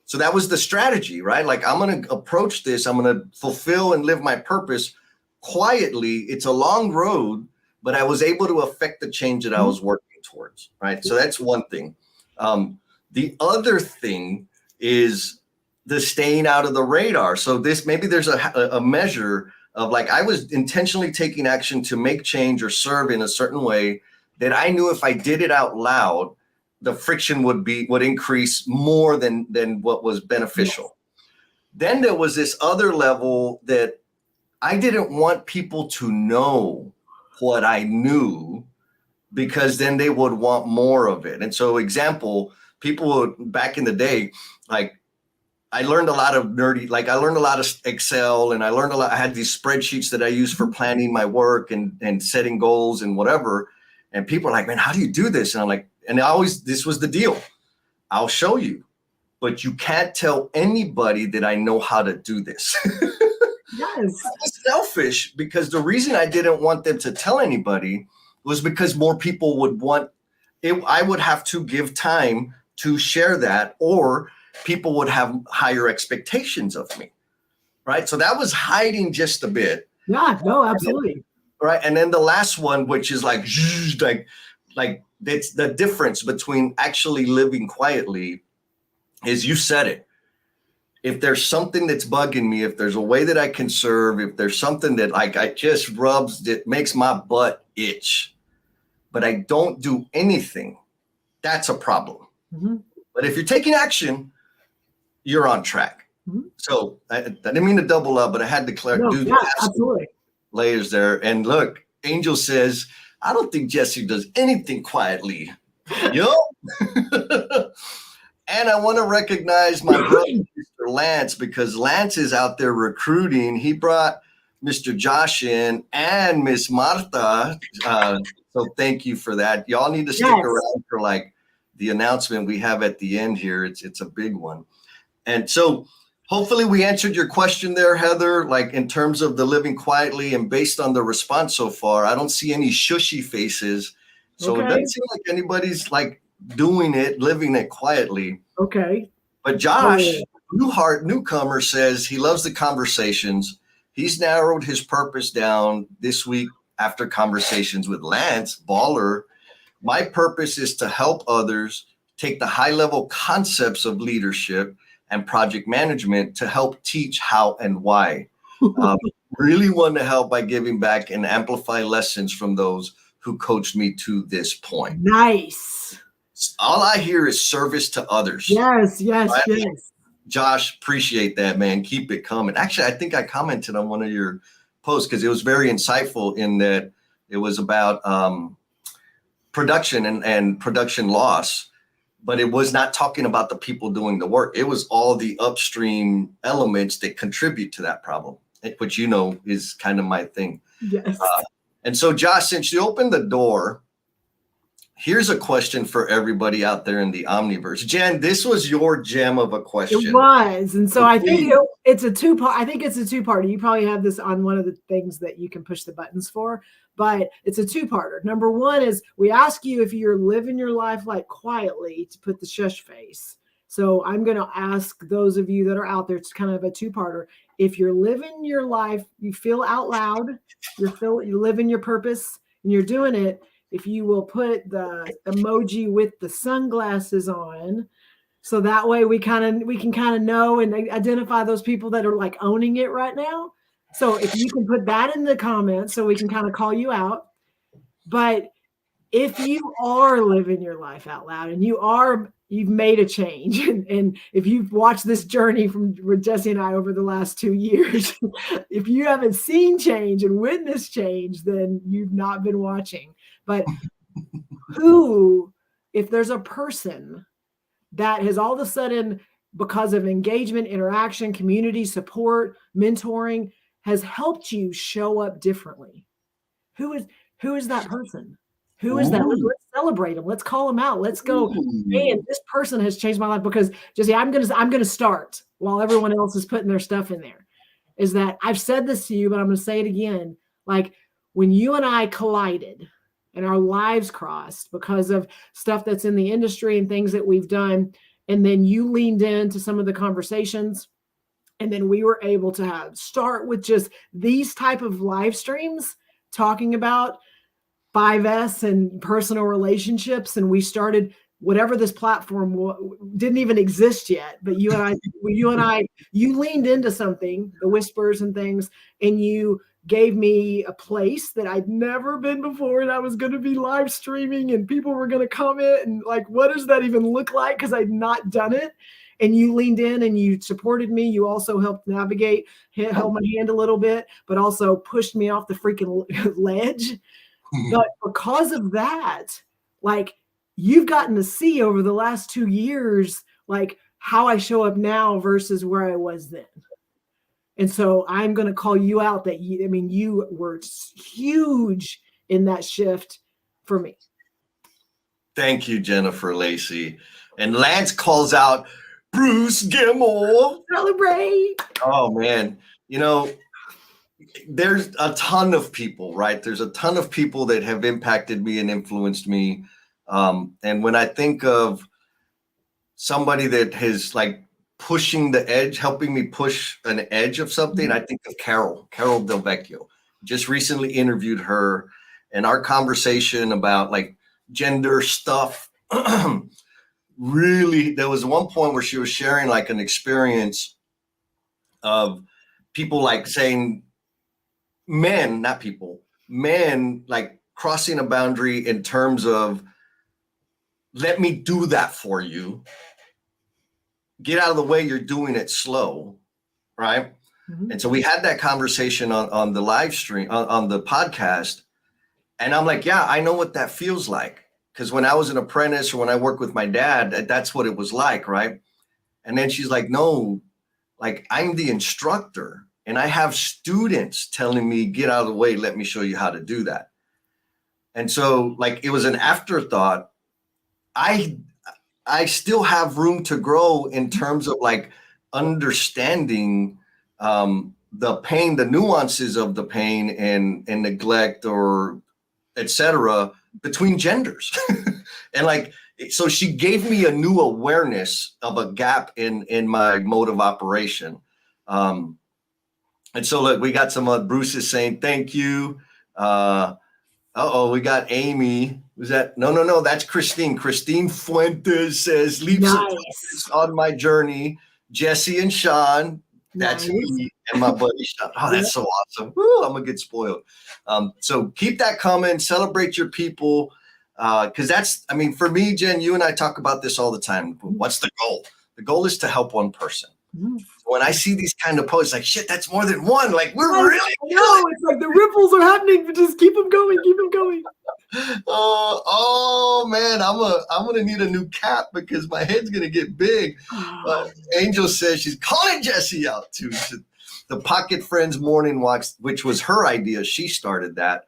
So that was the strategy, right? Like I'm going to approach this. I'm going to fulfill and live my purpose quietly. It's a long road, but I was able to affect the change that I was working towards, right? So that's one thing. The other thing is the staying out of the radar. So maybe there's a measure of like, I was intentionally taking action to make change or serve in a certain way that I knew if I did it out loud, the friction would increase more than what was beneficial. Then there was this other level that I didn't want people to know what I knew because then they would want more of it. And so example, people would, back in the day, like I learned a lot of I learned a lot of Excel and I had these spreadsheets that I use for planning my work and setting goals and whatever. And people are like, man, how do you do this? And I'm like, this was the deal. I'll show you, but you can't tell anybody that I know how to do this. Yes. I was selfish because the reason I didn't want them to tell anybody was because more people would want it. I would have to give time to share that, or people would have higher expectations of me. Right. So that was hiding just a bit. Yeah, no, absolutely. Right. And then the last one, which is like that's the difference between actually living quietly, is you said it. If there's something that's bugging me, if there's a way that I can serve, if there's something that makes my butt itch, but I don't do anything, that's a problem. Mm-hmm. But if you're taking action, you're on track. Mm-hmm. So I didn't mean to double up, but I had to absolutely. Layers there. And look, Angel says, I don't think Jesse does anything quietly. Yo. And I want to recognize my brother, Mr. Lance, because Lance is out there recruiting. He brought Mr. Josh in and Miss Martha. So thank you for that. Y'all need to stick around for like the announcement we have at the end here. It's a big one. And so hopefully we answered your question there, Heather, like in terms of the living quietly, and based on the response so far, I don't see any shushy faces. So It doesn't seem like anybody's like doing it, living it quietly. Okay. But Josh, newcomer, says he loves the conversations. He's narrowed his purpose down this week after conversations with Lance Baller, my purpose is to help others take the high-level concepts of leadership and project management to help teach how and why. Really want to help by giving back and amplify lessons from those who coached me to this point. Nice. All I hear is service to others. Yes. Josh, appreciate that, man. Keep it coming. Actually, I think I commented on one of your posts because it was very insightful in that it was about production and production loss, but it was not talking about the people doing the work. It was all the upstream elements that contribute to that problem, which is kind of my thing. Yes. And so, Josh, since you opened the door, here's a question for everybody out there in the Omniverse. Jen, this was your gem of a question. It was. And so I think it's a two-part. I think it's a two-parter. You probably have this on one of the things that you can push the buttons for, but it's a two-parter. Number one is we ask you if you're living your life like quietly to put the shush face. So I'm going to ask those of you that are out there, it's kind of a two-parter. If you're living your life, you feel out loud, you're living your purpose and you're doing it, if you will put the emoji with the sunglasses on, so that way we can kind of know and identify those people that are like owning it right now. So if you can put that in the comments so we can kind of call you out. But if you are living your life out loud and you've made a change, and if you've watched this journey from Jesse and I over the last 2 years, if you haven't seen change and witnessed change, then you've not been watching. But if there's a person that has all of a sudden, because of engagement, interaction, community support, mentoring, has helped you show up differently, who is that person? Who is that? Let's celebrate them. Let's call them out. Let's go, man, this person has changed my life. Because Jesse, I'm gonna start while everyone else is putting their stuff in there. Is that I've said this to you, but I'm gonna say it again. Like when you and I collided and our lives crossed because of stuff that's in the industry and things that we've done, and then you leaned into some of the conversations, and then we were able to start with just these type of live streams talking about 5S and personal relationships. And we started whatever this platform didn't even exist yet, but you leaned into something, the whispers and things, and you gave me a place that I'd never been before. And I was going to be live streaming and people were going to comment and like, what does that even look like? Because I'd not done it. And you leaned in and you supported me. You also helped navigate, held my hand a little bit, but also pushed me off the freaking ledge. But because of that, like you've gotten to see over the last 2 years, like how I show up now versus where I was then. And so I'm going to call you out that you were huge in that shift for me. Thank you, Jennifer Lacey. And Lance calls out Bruce Gilmore. Celebrate. Oh man. There's a ton of people, right? There's a ton of people that have impacted me and influenced me. And when I think of somebody that has like pushing the edge, helping me push an edge of something, I think of Carol Del Vecchio. Just recently interviewed her, and our conversation about like gender stuff. Really, there was one point where she was sharing like an experience of people like saying, men like crossing a boundary in terms of, let me do that for you. Get out of the way, you're doing it slow, right? Mm-hmm. And so we had that conversation on the live stream, on the podcast. And I'm like, yeah, I know what that feels like. Because when I was an apprentice or when I worked with my dad, that's what it was like, right? And then she's like, no, like I'm the instructor. And I have students telling me, get out of the way, let me show you how to do that. And so like, it was an afterthought. I still have room to grow in terms of like understanding the pain, the nuances of the pain and neglect or et cetera between genders. And like, so she gave me a new awareness of a gap in my mode of operation. And so look, we got some Bruce is saying, thank you. We got Amy. Was that? No. That's Christine. Christine Fuentes says, leaps of Nice. on my journey. Jesse and Sean. That's Nice. me and my buddy Sean. Oh, that's so awesome. Woo, I'm going to get spoiled. So keep that coming. Celebrate your people. Because that's, I mean, for me, Jen, you and I talk about this all the time. What's the goal? The goal is to help one person. When I see these kind of posts, like, shit, that's more than one. Like, we're really no, it's like the ripples are happening, but just keep them going, keep them going. Oh man, I'm gonna need a new cap because my head's gonna get big. Angel says she's calling Jesse out too. The Pocket Friends Morning Walks, which was her idea. She started that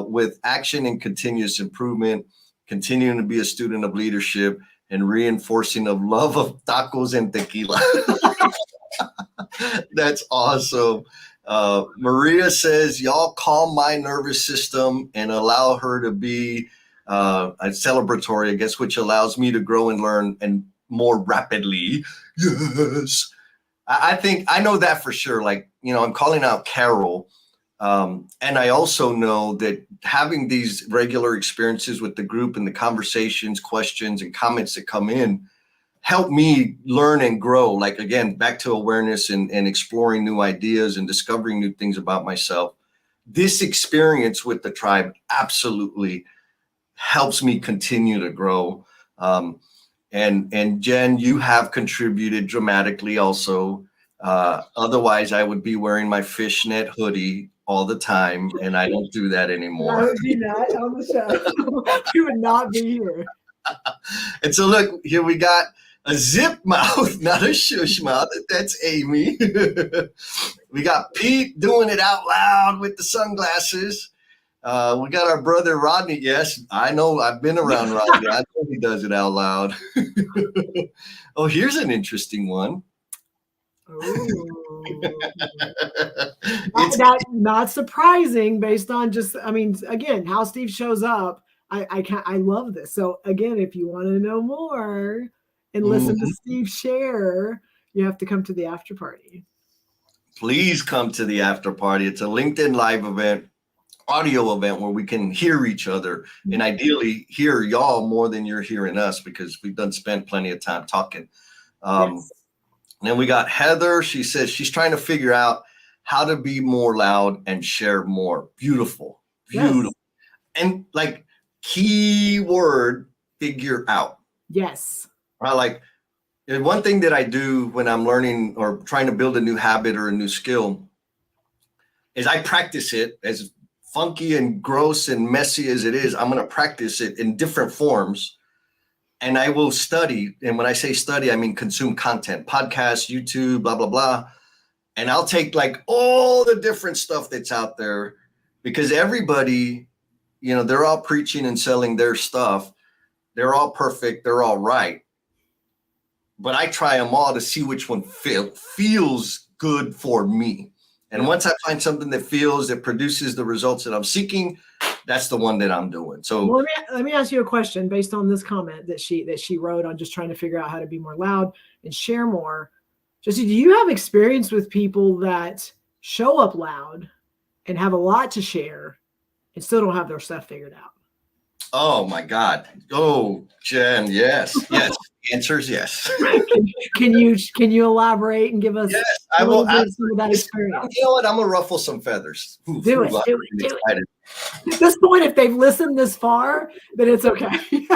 with action and continuous improvement, continuing to be a student of leadership, and reinforcing of love of tacos and tequila. That's awesome. Maria says, y'all calm my nervous system and allow her to be a celebratory, I guess, which allows me to grow and learn and more rapidly. Yes. I think I know that for sure. Like, I'm calling out Carol. And I also know that having these regular experiences with the group and the conversations, questions, and comments that come in help me learn and grow. Like, again, back to awareness and exploring new ideas and discovering new things about myself. This experience with the tribe absolutely helps me continue to grow. And Jen, you have contributed dramatically also. Otherwise, I would be wearing my fishnet hoodie all the time, and I don't do that anymore. I would be not on the show. You would not be here. And so look, here we got a zip mouth, not a shush mouth. That's Amy. We got Pete doing it out loud with the sunglasses. We got our brother Rodney. Yes, I know. I've been around Rodney. I know he does it out loud. Oh, here's an interesting one. That's not surprising based on just, I mean, again, how Steve shows up. I love this. So again, if you want to know more and listen to Steve share, you have to come to the after party. Please come to the after party. It's a LinkedIn Live event, audio event where we can hear each other and ideally hear y'all more than you're hearing us because we've spent plenty of time talking. Yes. And then we got Heather. She says she's trying to figure out how to be more loud and share more. Beautiful. Yes. And like key word, figure out. Yes. Right. Like one thing that I do when I'm learning or trying to build a new habit or a new skill is I practice it. As funky and gross and messy as it is, I'm going to practice it in different forms. And I will study. And when I say study, I mean consume content, podcasts, YouTube, blah, blah, blah. And I'll take like all the different stuff that's out there because everybody, they're all preaching and selling their stuff. They're all perfect. They're all right. But I try them all to see which one feels good for me. And once I find something that produces the results that I'm seeking, that's the one that I'm doing. So let me ask you a question based on this comment that she wrote on just trying to figure out how to be more loud and share more. Jesse, do you have experience with people that show up loud and have a lot to share and still don't have their stuff figured out? Oh my God. Oh, Jen, yes. Yes. The answer is yes. Can you elaborate and give us I will, some of that experience? You know what? I'm gonna ruffle some feathers. Do it. At this point, if they've listened this far, then it's okay.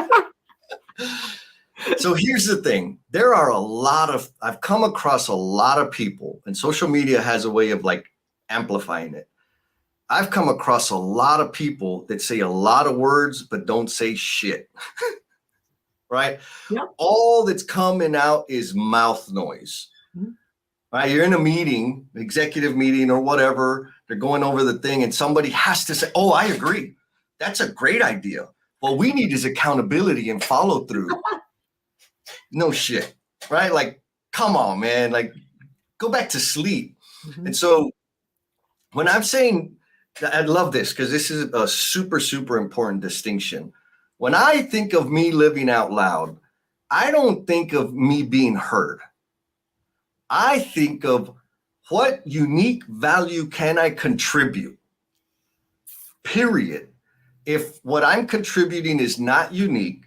So here's the thing. There are I've come across a lot of people, and social media has a way of like amplifying it. I've come across a lot of people that say a lot of words, but don't say shit. Right? Yep. All that's coming out is mouth noise. Mm-hmm. Right? You're in a meeting, executive meeting or whatever. They're going over the thing and somebody has to say, oh, I agree. That's a great idea. What we need is accountability and follow through. No shit. Right? Like, come on, man. Like, go back to sleep. Mm-hmm. And so when I'm saying, I love this because this is a super, super important distinction. When I think of me living out loud, I don't think of me being heard. I think of what unique value can I contribute? period. If what I'm contributing is not unique,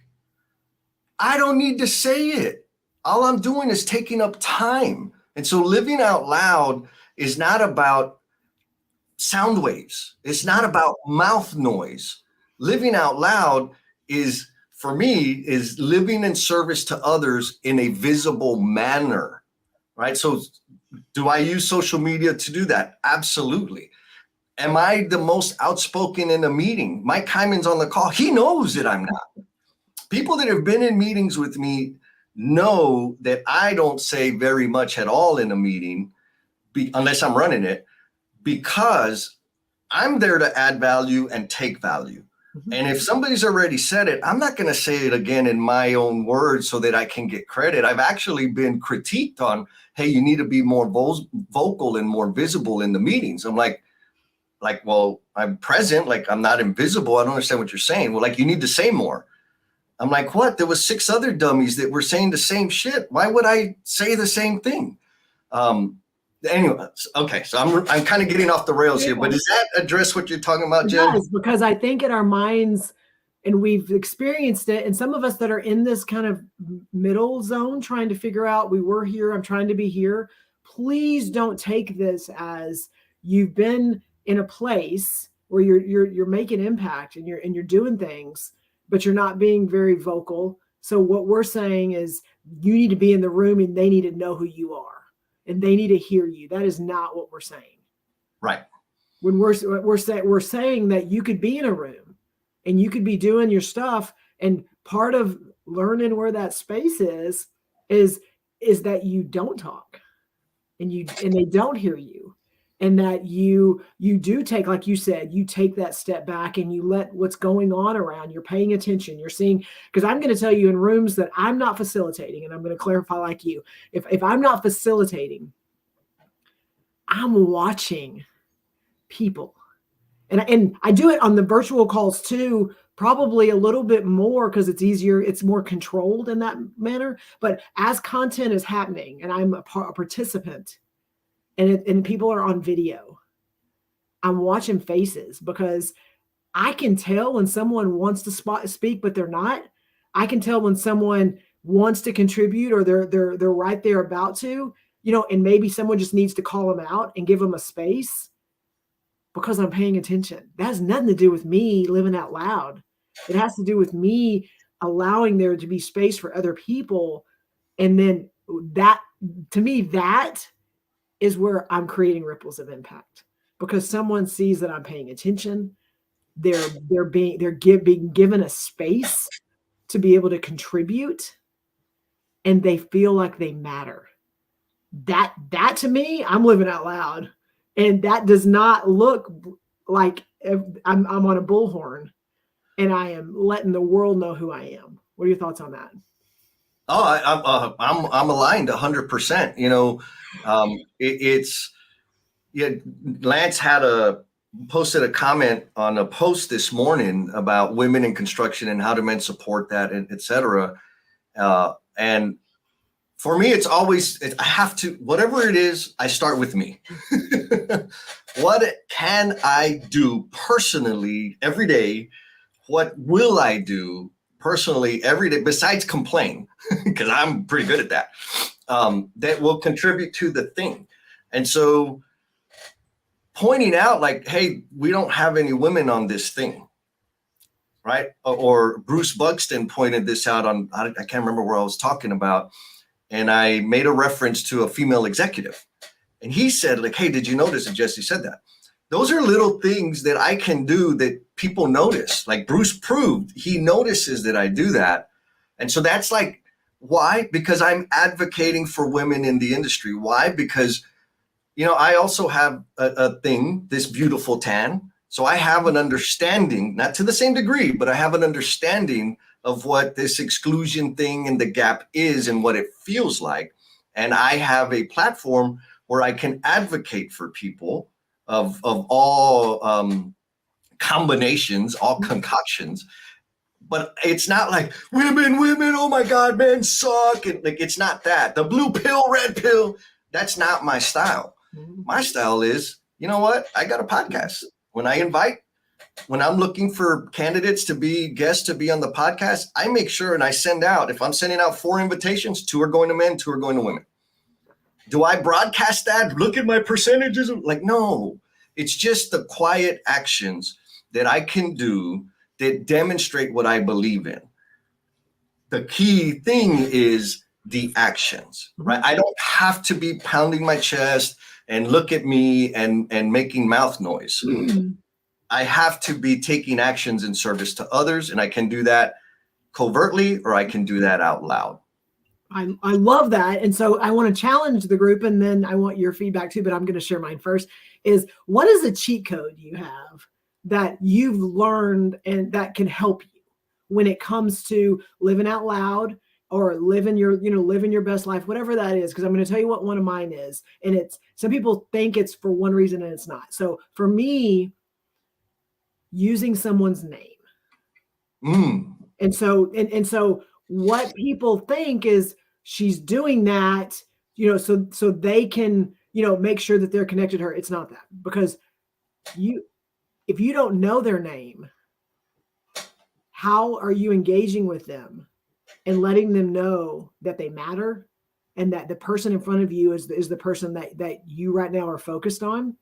I don't need to say it. All I'm doing is taking up time. And so living out loud is not about sound waves. It's not about mouth noise. Living out loud is, for me, is living in service to others in a visible manner, right? So do I use social media to do that? Absolutely. Am I the most outspoken in a meeting? Mike Hyman's on the call. He knows that I'm not. People that have been in meetings with me know that I don't say very much at all in a meeting, unless I'm running it, because I'm there to add value and take value. Mm-hmm. And if somebody's already said it, I'm not going to say it again in my own words so that I can get credit. I've actually been critiqued on, hey, you need to be more vocal and more visible in the meetings. I'm like, well, I'm present, like I'm not invisible. I don't understand what you're saying. Well, like you need to say more. I'm like, what? There was 6 other dummies that were saying the same shit. Why would I say the same thing? Anyway, okay, so I'm kind of getting off the rails here, but does that address what you're talking about, Jen? It does, because I think in our minds, and we've experienced it, and some of us that are in this kind of middle zone trying to figure out, we were here, I'm trying to be here. Please don't take this as you've been in a place where you're making impact and you're doing things, but you're not being very vocal. So what we're saying is you need to be in the room and they need to know who you are. And they need to hear you. That is not what we're saying. Right. When we're saying that you could be in a room and you could be doing your stuff, and part of learning where that space is that you don't talk and they don't hear you, and that you do take, like you said, you take that step back and you let what's going on around, you're paying attention, you're seeing, because I'm going to tell you in rooms that I'm not facilitating, and I'm going to clarify like you, if I'm not facilitating, I'm watching people. And I do it on the virtual calls too, probably a little bit more because it's easier, it's more controlled in that manner. But as content is happening and I'm a participant, and people are on video, I'm watching faces, because I can tell when someone wants to speak, but they're not. I can tell when someone wants to contribute, or they're right there about to, and maybe someone just needs to call them out and give them a space, because I'm paying attention. That has nothing to do with me living out loud. It has to do with me allowing there to be space for other people. And then that, to me, that is where I'm creating ripples of impact, because someone sees that I'm paying attention. They're being given a space to be able to contribute, and they feel like they matter. That to me, I'm living out loud, and that does not look like I'm on a bullhorn and I am letting the world know who I am. What are your thoughts on that? Oh, I'm aligned 100%. Lance posted a comment on a post this morning about women in construction and how do men support that, and et cetera. And for me, it's always, I have to, whatever it is, I start with me. What can I do personally every day? What will I do personally every day besides complain? Because I'm pretty good at that. That will contribute to the thing. And so pointing out like, hey, we don't have any women on this thing, right? Or Bruce Buxton pointed this out on, I can't remember where I was talking about. And I made a reference to a female executive. And he said, like, hey, did you notice that Jesse said that? Those are little things that I can do that people notice. Like Bruce proved, he notices that I do that. And so that's like, why? Because I'm advocating for women in the industry. Why? Because, I also have a thing, this beautiful tan. So I have an understanding, not to the same degree, but I have an understanding of what this exclusion thing and the gap is and what it feels like. And I have a platform where I can advocate for people of all combinations, all concoctions. But it's not like women, oh my God, men suck. And like, it's not that. The blue pill, red pill, that's not my style. My style is, you know what? I got a podcast. When I invite when I'm looking for candidates to be guests to be on the podcast, I make sure and I send out, if I'm sending out 4 invitations, 2 are going to men, 2 are going to women. Do I broadcast that? Look at my percentages. Like, no, it's just the quiet actions that I can do that demonstrate what I believe in. The key thing is the actions, right? I don't have to be pounding my chest and look at me and making mouth noise. I have to be taking actions in service to others, and I can do that covertly or I can do that out loud. I love that. And so I want to challenge the group, and then I want your feedback too, but I'm going to share mine first. Is what is a cheat code you have that you've learned and that can help you when it comes to living out loud or living your best life, whatever that is? Because I'm going to tell you what one of mine is. And it's, some people think it's for one reason and it's not. So for me, using someone's name. And so what people think is she's doing that, so they can, make sure that they're connected to her. It's not that, because if you don't know their name, how are you engaging with them and letting them know that they matter and that the person in front of you is the person that you right now are focused on?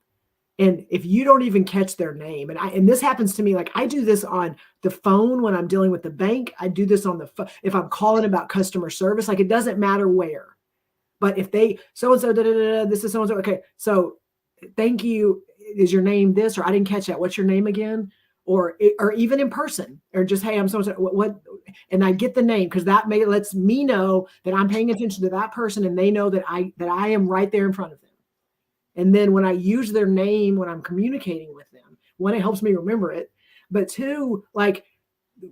And if you don't even catch their name, and this happens to me, like I do this on the phone when I'm dealing with the bank. I do this on the phone if I'm calling about customer service. Like, it doesn't matter where, but if they so-and-so, this is so-and-so. Okay, so thank you. Is your name this? Or I didn't catch that. What's your name again? Or even in person, or just, hey, I'm so-and-so. What? And I get the name, because that lets me know that I'm paying attention to that person, and they know that I am right there in front of them. And then when I use their name, when I'm communicating with them, one, it helps me remember it. But two, like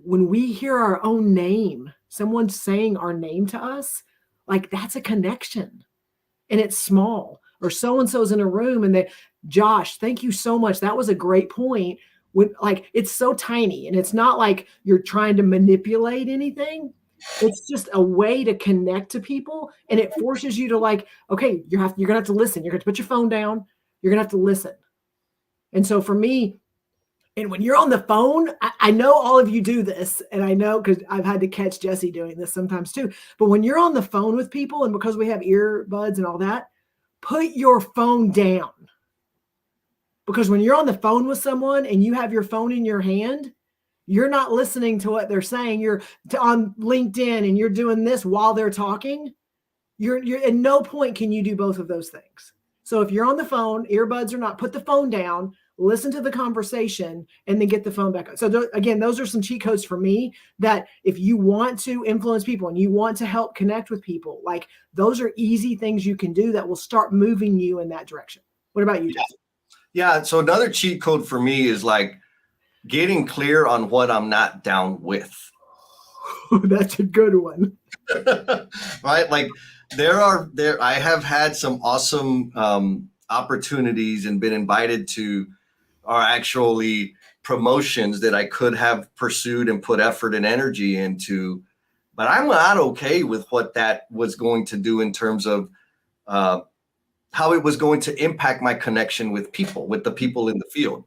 when we hear our own name, someone saying our name to us, like that's a connection, and it's small. Or so-and-so's in a room and Josh, thank you so much. That was a great point. When, like, it's so tiny, and it's not like you're trying to manipulate anything. It's just a way to connect to people, and it forces you to, like, okay, you're gonna have to listen. You're gonna have to put your phone down. You're gonna have to listen. And so for me, and when you're on the phone, I know all of you do this, and I know because I've had to catch Jesse doing this sometimes too. But when you're on the phone with people, and because we have earbuds and all that, put your phone down. Because when you're on the phone with someone and you have your phone in your hand, you're not listening to what they're saying. You're on LinkedIn and you're doing this while they're talking. You're at no point can you do both of those things. So if you're on the phone, earbuds or not, put the phone down, listen to the conversation, and then get the phone back up. So again, those are some cheat codes for me that if you want to influence people and you want to help connect with people, like those are easy things you can do that will start moving you in that direction. What about you, Jesse? Yeah. So another cheat code for me is like getting clear on what I'm not down with. That's a good one. Right? Like I have had some awesome opportunities and been invited to our actually promotions that I could have pursued and put effort and energy into, but I'm not okay with what that was going to do in terms of how it was going to impact my connection with the people in the field.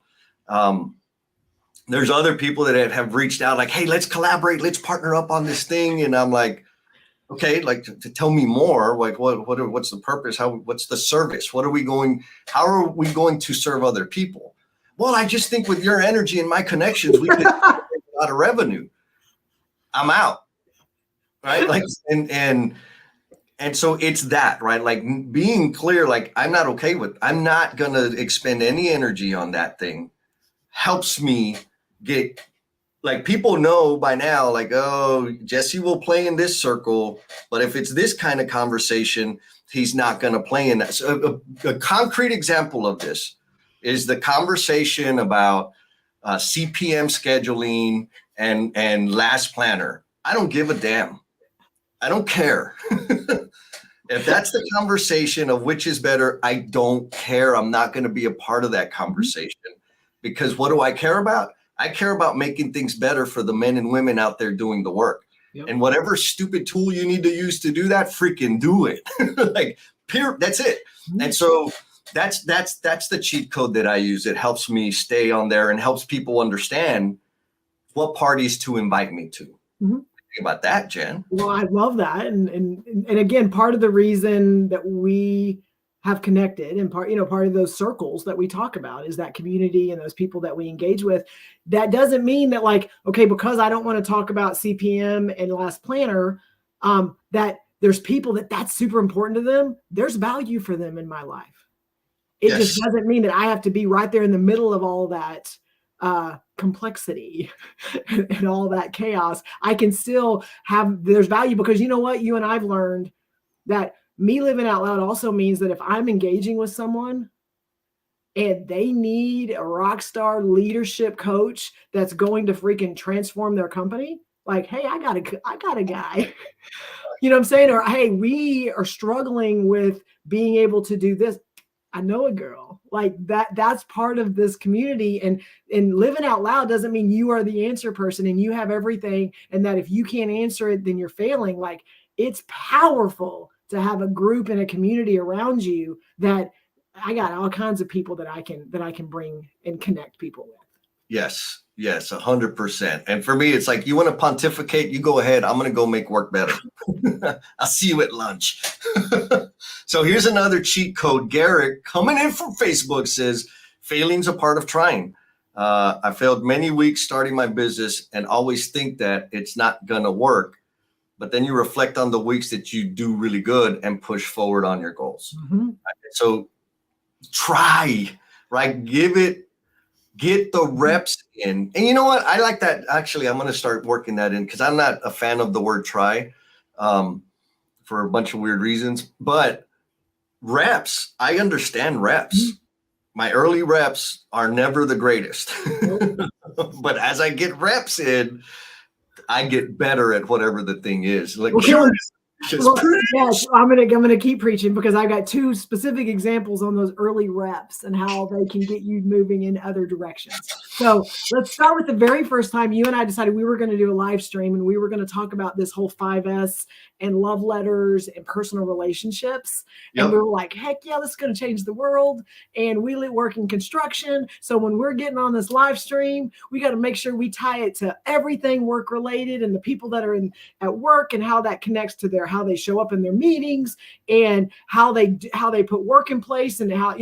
There's other people that have reached out like, hey, let's collaborate, let's partner up on this thing. And I'm like, okay, like to tell me more, like what's the purpose? What's the service? How are we going to serve other people? Well, I just think with your energy and my connections, we could make a lot of revenue. I'm out. Right. Like, and so it's that, right? Like being clear, like I'm not going to expend any energy on that thing. Helps me get, like, people know by now, like, oh, Jesse will play in this circle, but if it's this kind of conversation, he's not going to play in that. So a concrete example of this is the conversation about CPM scheduling and last planner. I don't give a damn. I don't care. If that's the conversation of which is better, I don't care. I'm not going to be a part of that conversation, because what do I care about? I care about making things better for the men and women out there doing the work. Yep. And whatever stupid tool you need to use to do that, freaking do it. Like, that's it. And so that's the cheat code that I use. It helps me stay on there and helps people understand what parties to invite me to. Mm-hmm. Think about that, Jen. Well, I love that. And again, part of the reason that we have connected and part of those circles that we talk about is that community and those people that we engage with. That doesn't mean that like, okay, because I don't want to talk about CPM and Last Planner, that there's people that's super important to them. There's value for them in my life. It just doesn't mean that I have to be right there in the middle of all that complexity and all that chaos. I can still there's value because you know what? You and I've learned that me living out loud also means that if I'm engaging with someone and they need a rock star leadership coach that's going to freaking transform their company, like, hey, I got a guy. You know what I'm saying? Or, hey, we are struggling with being able to do this. I know a girl like that's part of this community, and living out loud doesn't mean you are the answer person and you have everything. And that if you can't answer it, then you're failing. Like, it's powerful to have a group and a community around you that I got all kinds of people that I can bring and connect people with. Yes, 100%. And for me, it's like, you want to pontificate, you go ahead. I'm going to go make work better. I'll see you at lunch. So here's another cheat code. Garrett, coming in from Facebook, says, failing's a part of trying. I failed many weeks starting my business and always think that it's not going to work. But then you reflect on the weeks that you do really good and push forward on your goals. Mm-hmm. So try, right? Get the reps in. And you know what? I like that. Actually, I'm going to start working that in because I'm not a fan of the word try for a bunch of weird reasons. But reps, I understand reps. Mm-hmm. My early reps are never the greatest. But as I get reps in, I get better at whatever the thing is. Like, yes, I'm gonna keep preaching because I got two specific examples on those early reps and how they can get you moving in other directions. So let's start with the very first time you and I decided we were going to do a live stream and we were going to talk about this whole 5S and love letters and personal relationships. Yep. And we were like, heck yeah, this is going to change the world. And we work in construction. So when we're getting on this live stream, we got to make sure we tie it to everything work related and the people that are at work and how that connects to how they show up in their meetings and how they put work in place and how,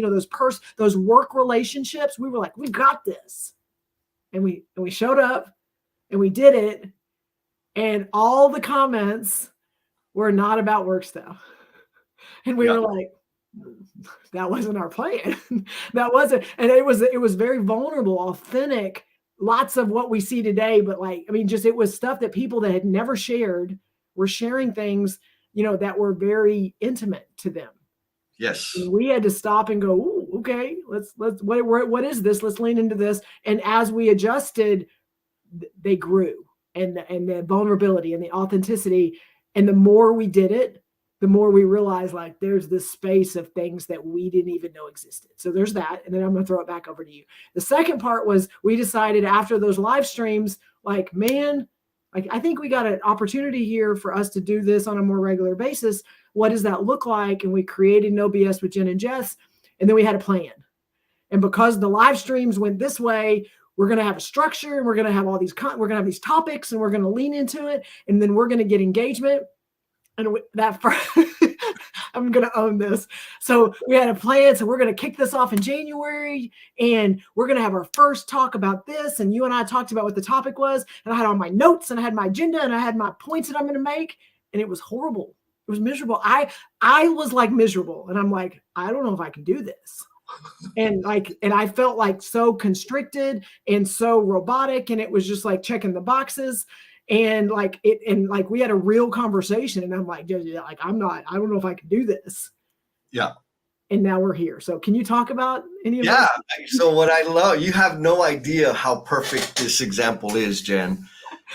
those work relationships. We were like, we got this. And we showed up and we did it. And all the comments were not about work stuff. And we were like, that wasn't our plan. That wasn't. And it was very vulnerable, authentic, lots of what we see today. But it was stuff that people that had never shared were sharing things, that were very intimate to them. Yes. And we had to stop and go, ooh, okay, let's what is this? Let's lean into this. And as we adjusted, they grew, and the vulnerability and the authenticity. And the more we did it, the more we realized like there's this space of things that we didn't even know existed. So there's that. And then I'm going to throw it back over to you. The second part was we decided after those live streams, like, man, I think we got an opportunity here for us to do this on a more regular basis. What does that look like? And we created No BS with Jen and Jess. And then we had a plan. And because the live streams went this way, we're going to have a structure and we're going to have all these, we're going to have these topics and we're going to lean into it. And then we're going to get engagement. And I'm going to own this. So we had a plan. So we're going to kick this off in January and we're going to have our first talk about this. And you and I talked about what the topic was. And I had all my notes and I had my agenda and I had my points that I'm going to make. And it was horrible. It was miserable. I was like miserable. And I'm like, I don't know if I can do this. And I felt like so constricted and so robotic. And it was just like checking the boxes. And we had a real conversation and I'm like, I don't know if I can do this. Yeah. And now we're here. So can you talk about any of that? Yeah. So what I love, you have no idea how perfect this example is, Jen,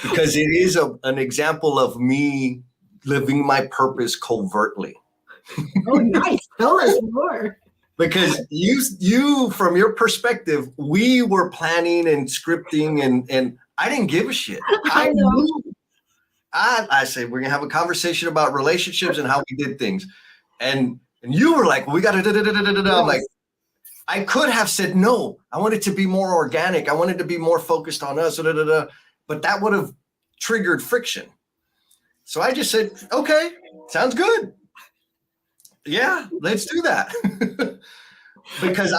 because it is an example of me living my purpose covertly. Oh, nice. Tell us more. Because you, from your perspective, we were planning and scripting and I didn't give a shit. I know. I said, we're going to have a conversation about relationships and how we did things. And you were like, we got to, I'm like, I could have said, no, I want it to be more organic. I wanted to be more focused on us, but that would have triggered friction. So I just said, okay, sounds good. Yeah, let's do that. Because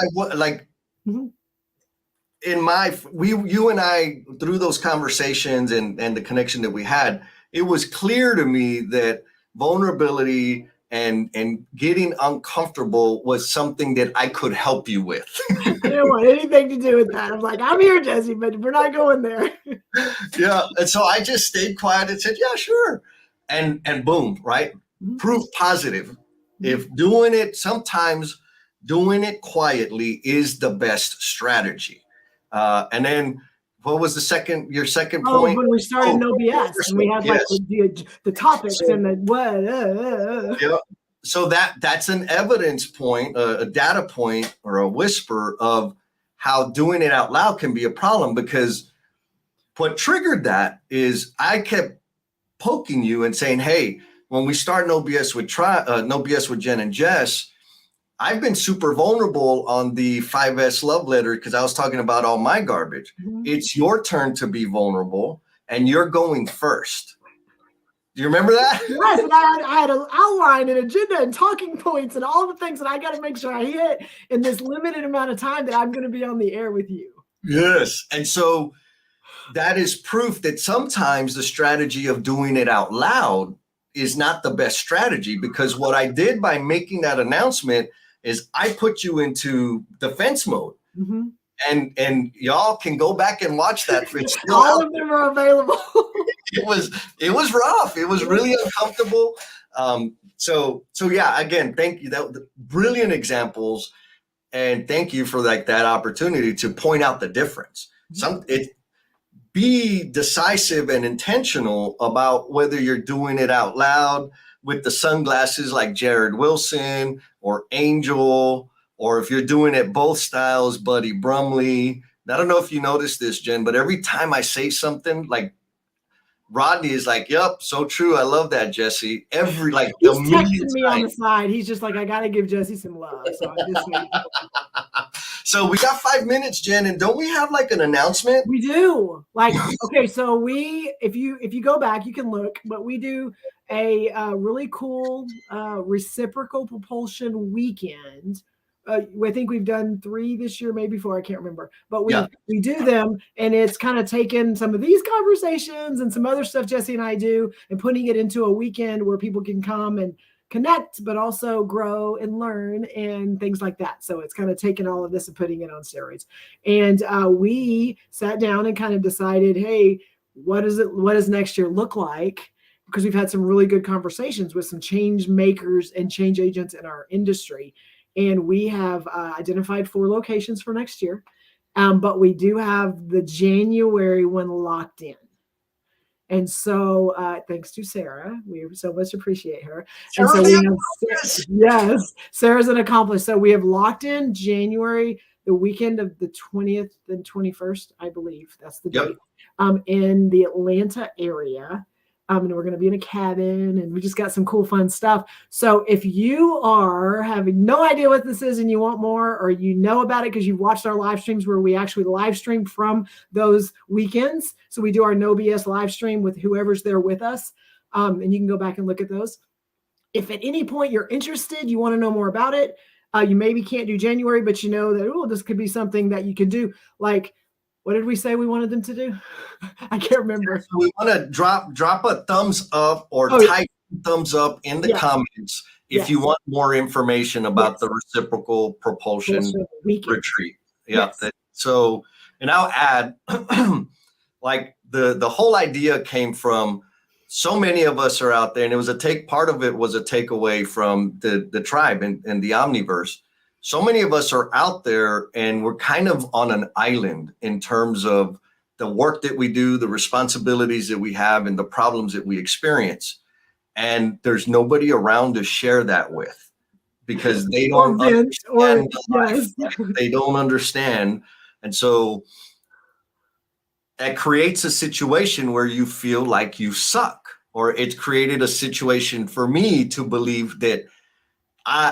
you and I, through those conversations and the connection that we had, it was clear to me that vulnerability and getting uncomfortable was something that I could help you with. I didn't want anything to do with that. I'm like, I'm here, Jesse, but we're not going there. Yeah. And so I just stayed quiet and said, yeah, sure. And boom, right? Mm-hmm. Proof positive. Mm-hmm. If sometimes doing it quietly is the best strategy. And then what was your second point? When we started No BS, and we had the topics and the what. Yeah. So that's an evidence point, a data point, or a whisper of how doing it out loud can be a problem. Because what triggered that is I kept poking you and saying, hey, when we start No BS with Jen and Jess, I've been super vulnerable on the 5S love letter because I was talking about all my garbage. Mm-hmm. It's your turn to be vulnerable, and you're going first. Do you remember that? Yes, and I had an outline and agenda and talking points and all the things that I got to make sure I hit in this limited amount of time that I'm going to be on the air with you. Yes. And so that is proof that sometimes the strategy of doing it out loud is not the best strategy, because what I did by making that announcement is I put you into defense mode. Mm-hmm. And y'all can go back and watch that. All of them are available. It was rough. It was really uncomfortable. So yeah, again, thank you. That brilliant examples, and thank you for that opportunity to point out the difference. Be decisive and intentional about whether you're doing it out loud with the sunglasses like Jared Wilson or Angel, or if you're doing it both styles, Buddy Brumley. I don't know if you noticed this, Jen, but every time I say something, like Rodney is like, yep, so true. I love that, Jesse. He's texting me on the side. He's just like, I got to give Jesse some love. So we got 5 minutes, Jen, and don't we have like an announcement? We do. Okay, so if you go back, you can look, but we do a really cool reciprocal propulsion weekend. I think we've done 3 this year, maybe 4. I can't remember, but we do them, and it's kind of taken some of these conversations and some other stuff Jesse and I do and putting it into a weekend where people can come and connect, but also grow and learn and things like that. So it's kind of taking all of this and putting it on steroids. And we sat down and kind of decided, hey, what does next year look like? Because we've had some really good conversations with some change makers and change agents in our industry. And we have identified 4 locations for next year. But we do have the January one locked in. And so thanks to Sarah, we so much appreciate her. And so Sarah's an accomplice. So we have locked in January, the weekend of the 20th and 21st, I believe. That's the date. In the Atlanta area. And we're going to be in a cabin, and we just got some cool, fun stuff. So if you are having no idea what this is and you want more, or you know about it because you've watched our live streams where we actually live stream from those weekends. So we do our No BS live stream with whoever's there with us. And you can go back and look at those. If at any point you're interested, you want to know more about it, you maybe can't do January, but you know that, this could be something that you could do. Like, what did we say we wanted them to do? I can't remember. So we want to drop a thumbs up or type thumbs up in the comments if you want more information about the reciprocal propulsion retreat. Yeah. Yes. So, and I'll add, like the whole idea came from so many of us are out there, and it was part of it was a takeaway from the tribe and the Omniverse. So many of us are out there, and we're kind of on an island in terms of the work that we do, the responsibilities that we have, and the problems that we experience. And there's nobody around to share that with, because they don't understand. They don't understand. And so that creates a situation where you feel like you suck, or it's created a situation for me to believe that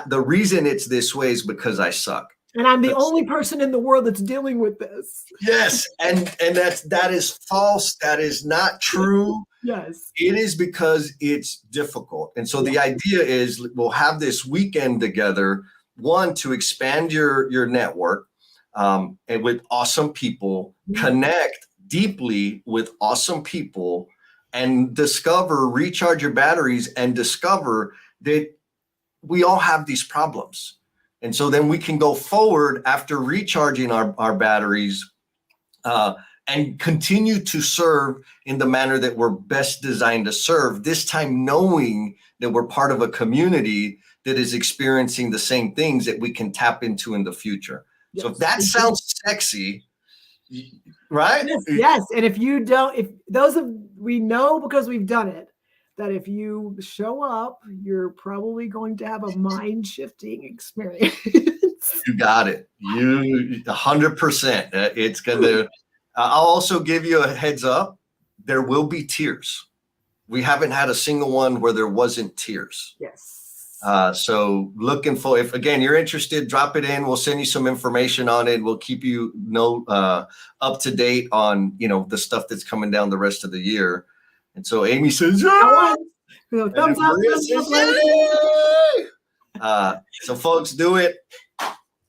the reason it's this way is because I suck. And I'm the only person in the world that's dealing with this. Yes. And that is false. That is not true. Yes. It is because it's difficult. And so the idea is we'll have this weekend together, one, to expand your network and with awesome people, connect deeply with awesome people, and recharge your batteries and discover that we all have these problems. And so then we can go forward after recharging our batteries and continue to serve in the manner that we're best designed to serve, this time knowing that we're part of a community that is experiencing the same things that we can tap into in the future. Yes. So if that sounds sexy, right? Yes. And if you don't, we know because we've done it, that if you show up, you're probably going to have a mind-shifting experience. You got it. 100%. It's going to, I'll also give you a heads up. There will be tears. We haven't had a single one where there wasn't tears. Yes. So looking for, if again, you're interested, drop it in. We'll send you some information on it. We'll keep you up to date on, the stuff that's coming down the rest of the year. And so Amy says, yeah! Thumbs up. So folks, do it.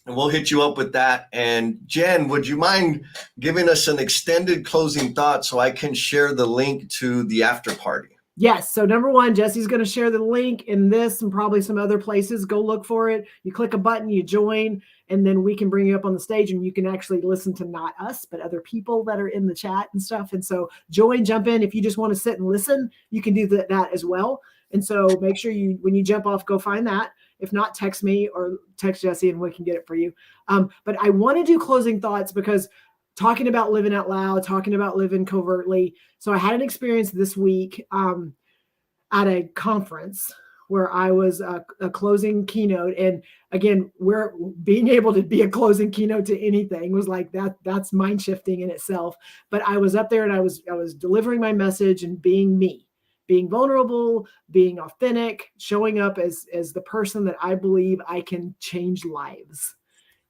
And we'll hit you up with that. And Jen, would you mind giving us an extended closing thought so I can share the link to the after party? Yes. So number one, Jesse's going to share the link in this and probably some other places. Go look for it. You click a button, you join, and then we can bring you up on the stage and you can actually listen to not us, but other people that are in the chat and stuff. And so join, jump in. If you just want to sit and listen, you can do that as well. And so make sure when you jump off, go find that. If not, text me or text Jesse and we can get it for you. But I want to do closing thoughts because talking about living out loud, talking about living covertly. So I had an experience this week at a conference where I was a closing keynote. And again, we're being able to be a closing keynote to anything was like that's mind shifting in itself. But I was up there and I was delivering my message and being me. Being vulnerable, being authentic, showing up as the person that I believe I can change lives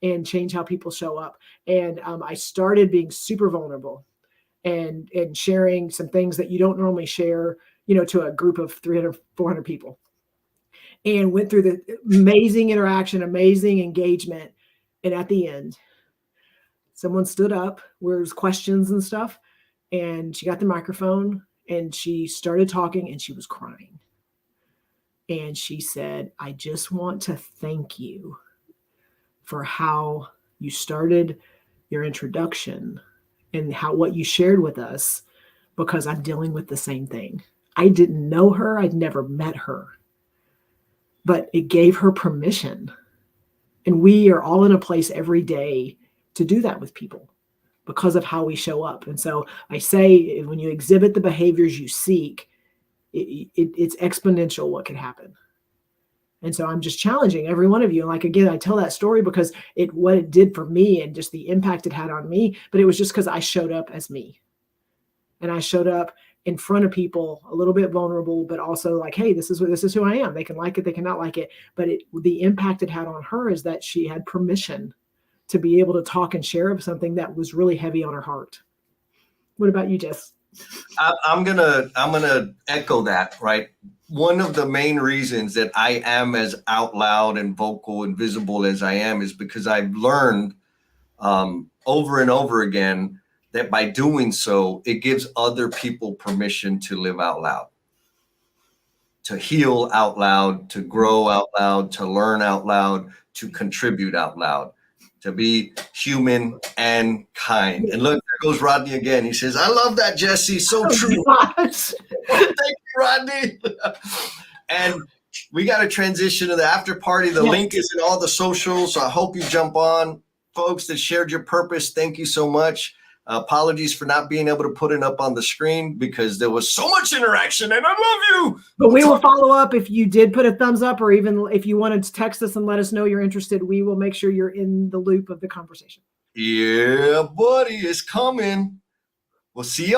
and change how people show up. And I started being super vulnerable and sharing some things that you don't normally share, to a group of 300, 400 people. And went through the amazing interaction, amazing engagement. And at the end, someone stood up where there's questions and stuff. And she got the microphone. And she started talking and she was crying. And she said, I just want to thank you for how you started your introduction and what you shared with us, because I'm dealing with the same thing. I didn't know her. I'd never met her, but it gave her permission. And we are all in a place every day to do that with people, because of how we show up. And so I say, when you exhibit the behaviors you seek, it's exponential what can happen. And so I'm just challenging every one of you. Like, again, I tell that story because what it did for me and just the impact it had on me, but it was just because I showed up as me. And I showed up in front of people a little bit vulnerable, but also like, hey, this is who I am. They can like it, they cannot like it. But the impact it had on her is that she had permission to be able to talk and share of something that was really heavy on her heart. What about you, Jess? I'm gonna echo that, right? One of the main reasons that I am as out loud and vocal and visible as I am is because I've learned over and over again that by doing so, it gives other people permission to live out loud, to heal out loud, to grow out loud, to learn out loud, to contribute out loud, to be human and kind. And look, there goes Rodney again. He says, I love that, Jesse. So true. Thank you, Rodney. And we got to transition to the after party. The link is in all the socials. So I hope you jump on. Folks that shared your purpose, thank you so much. Apologies for not being able to put it up on the screen because there was so much interaction and I love you. But we will follow up if you did put a thumbs up, or even if you wanted to text us and let us know you're interested. We will make sure you're in the loop of the conversation. Yeah, buddy, it's coming. We'll see you.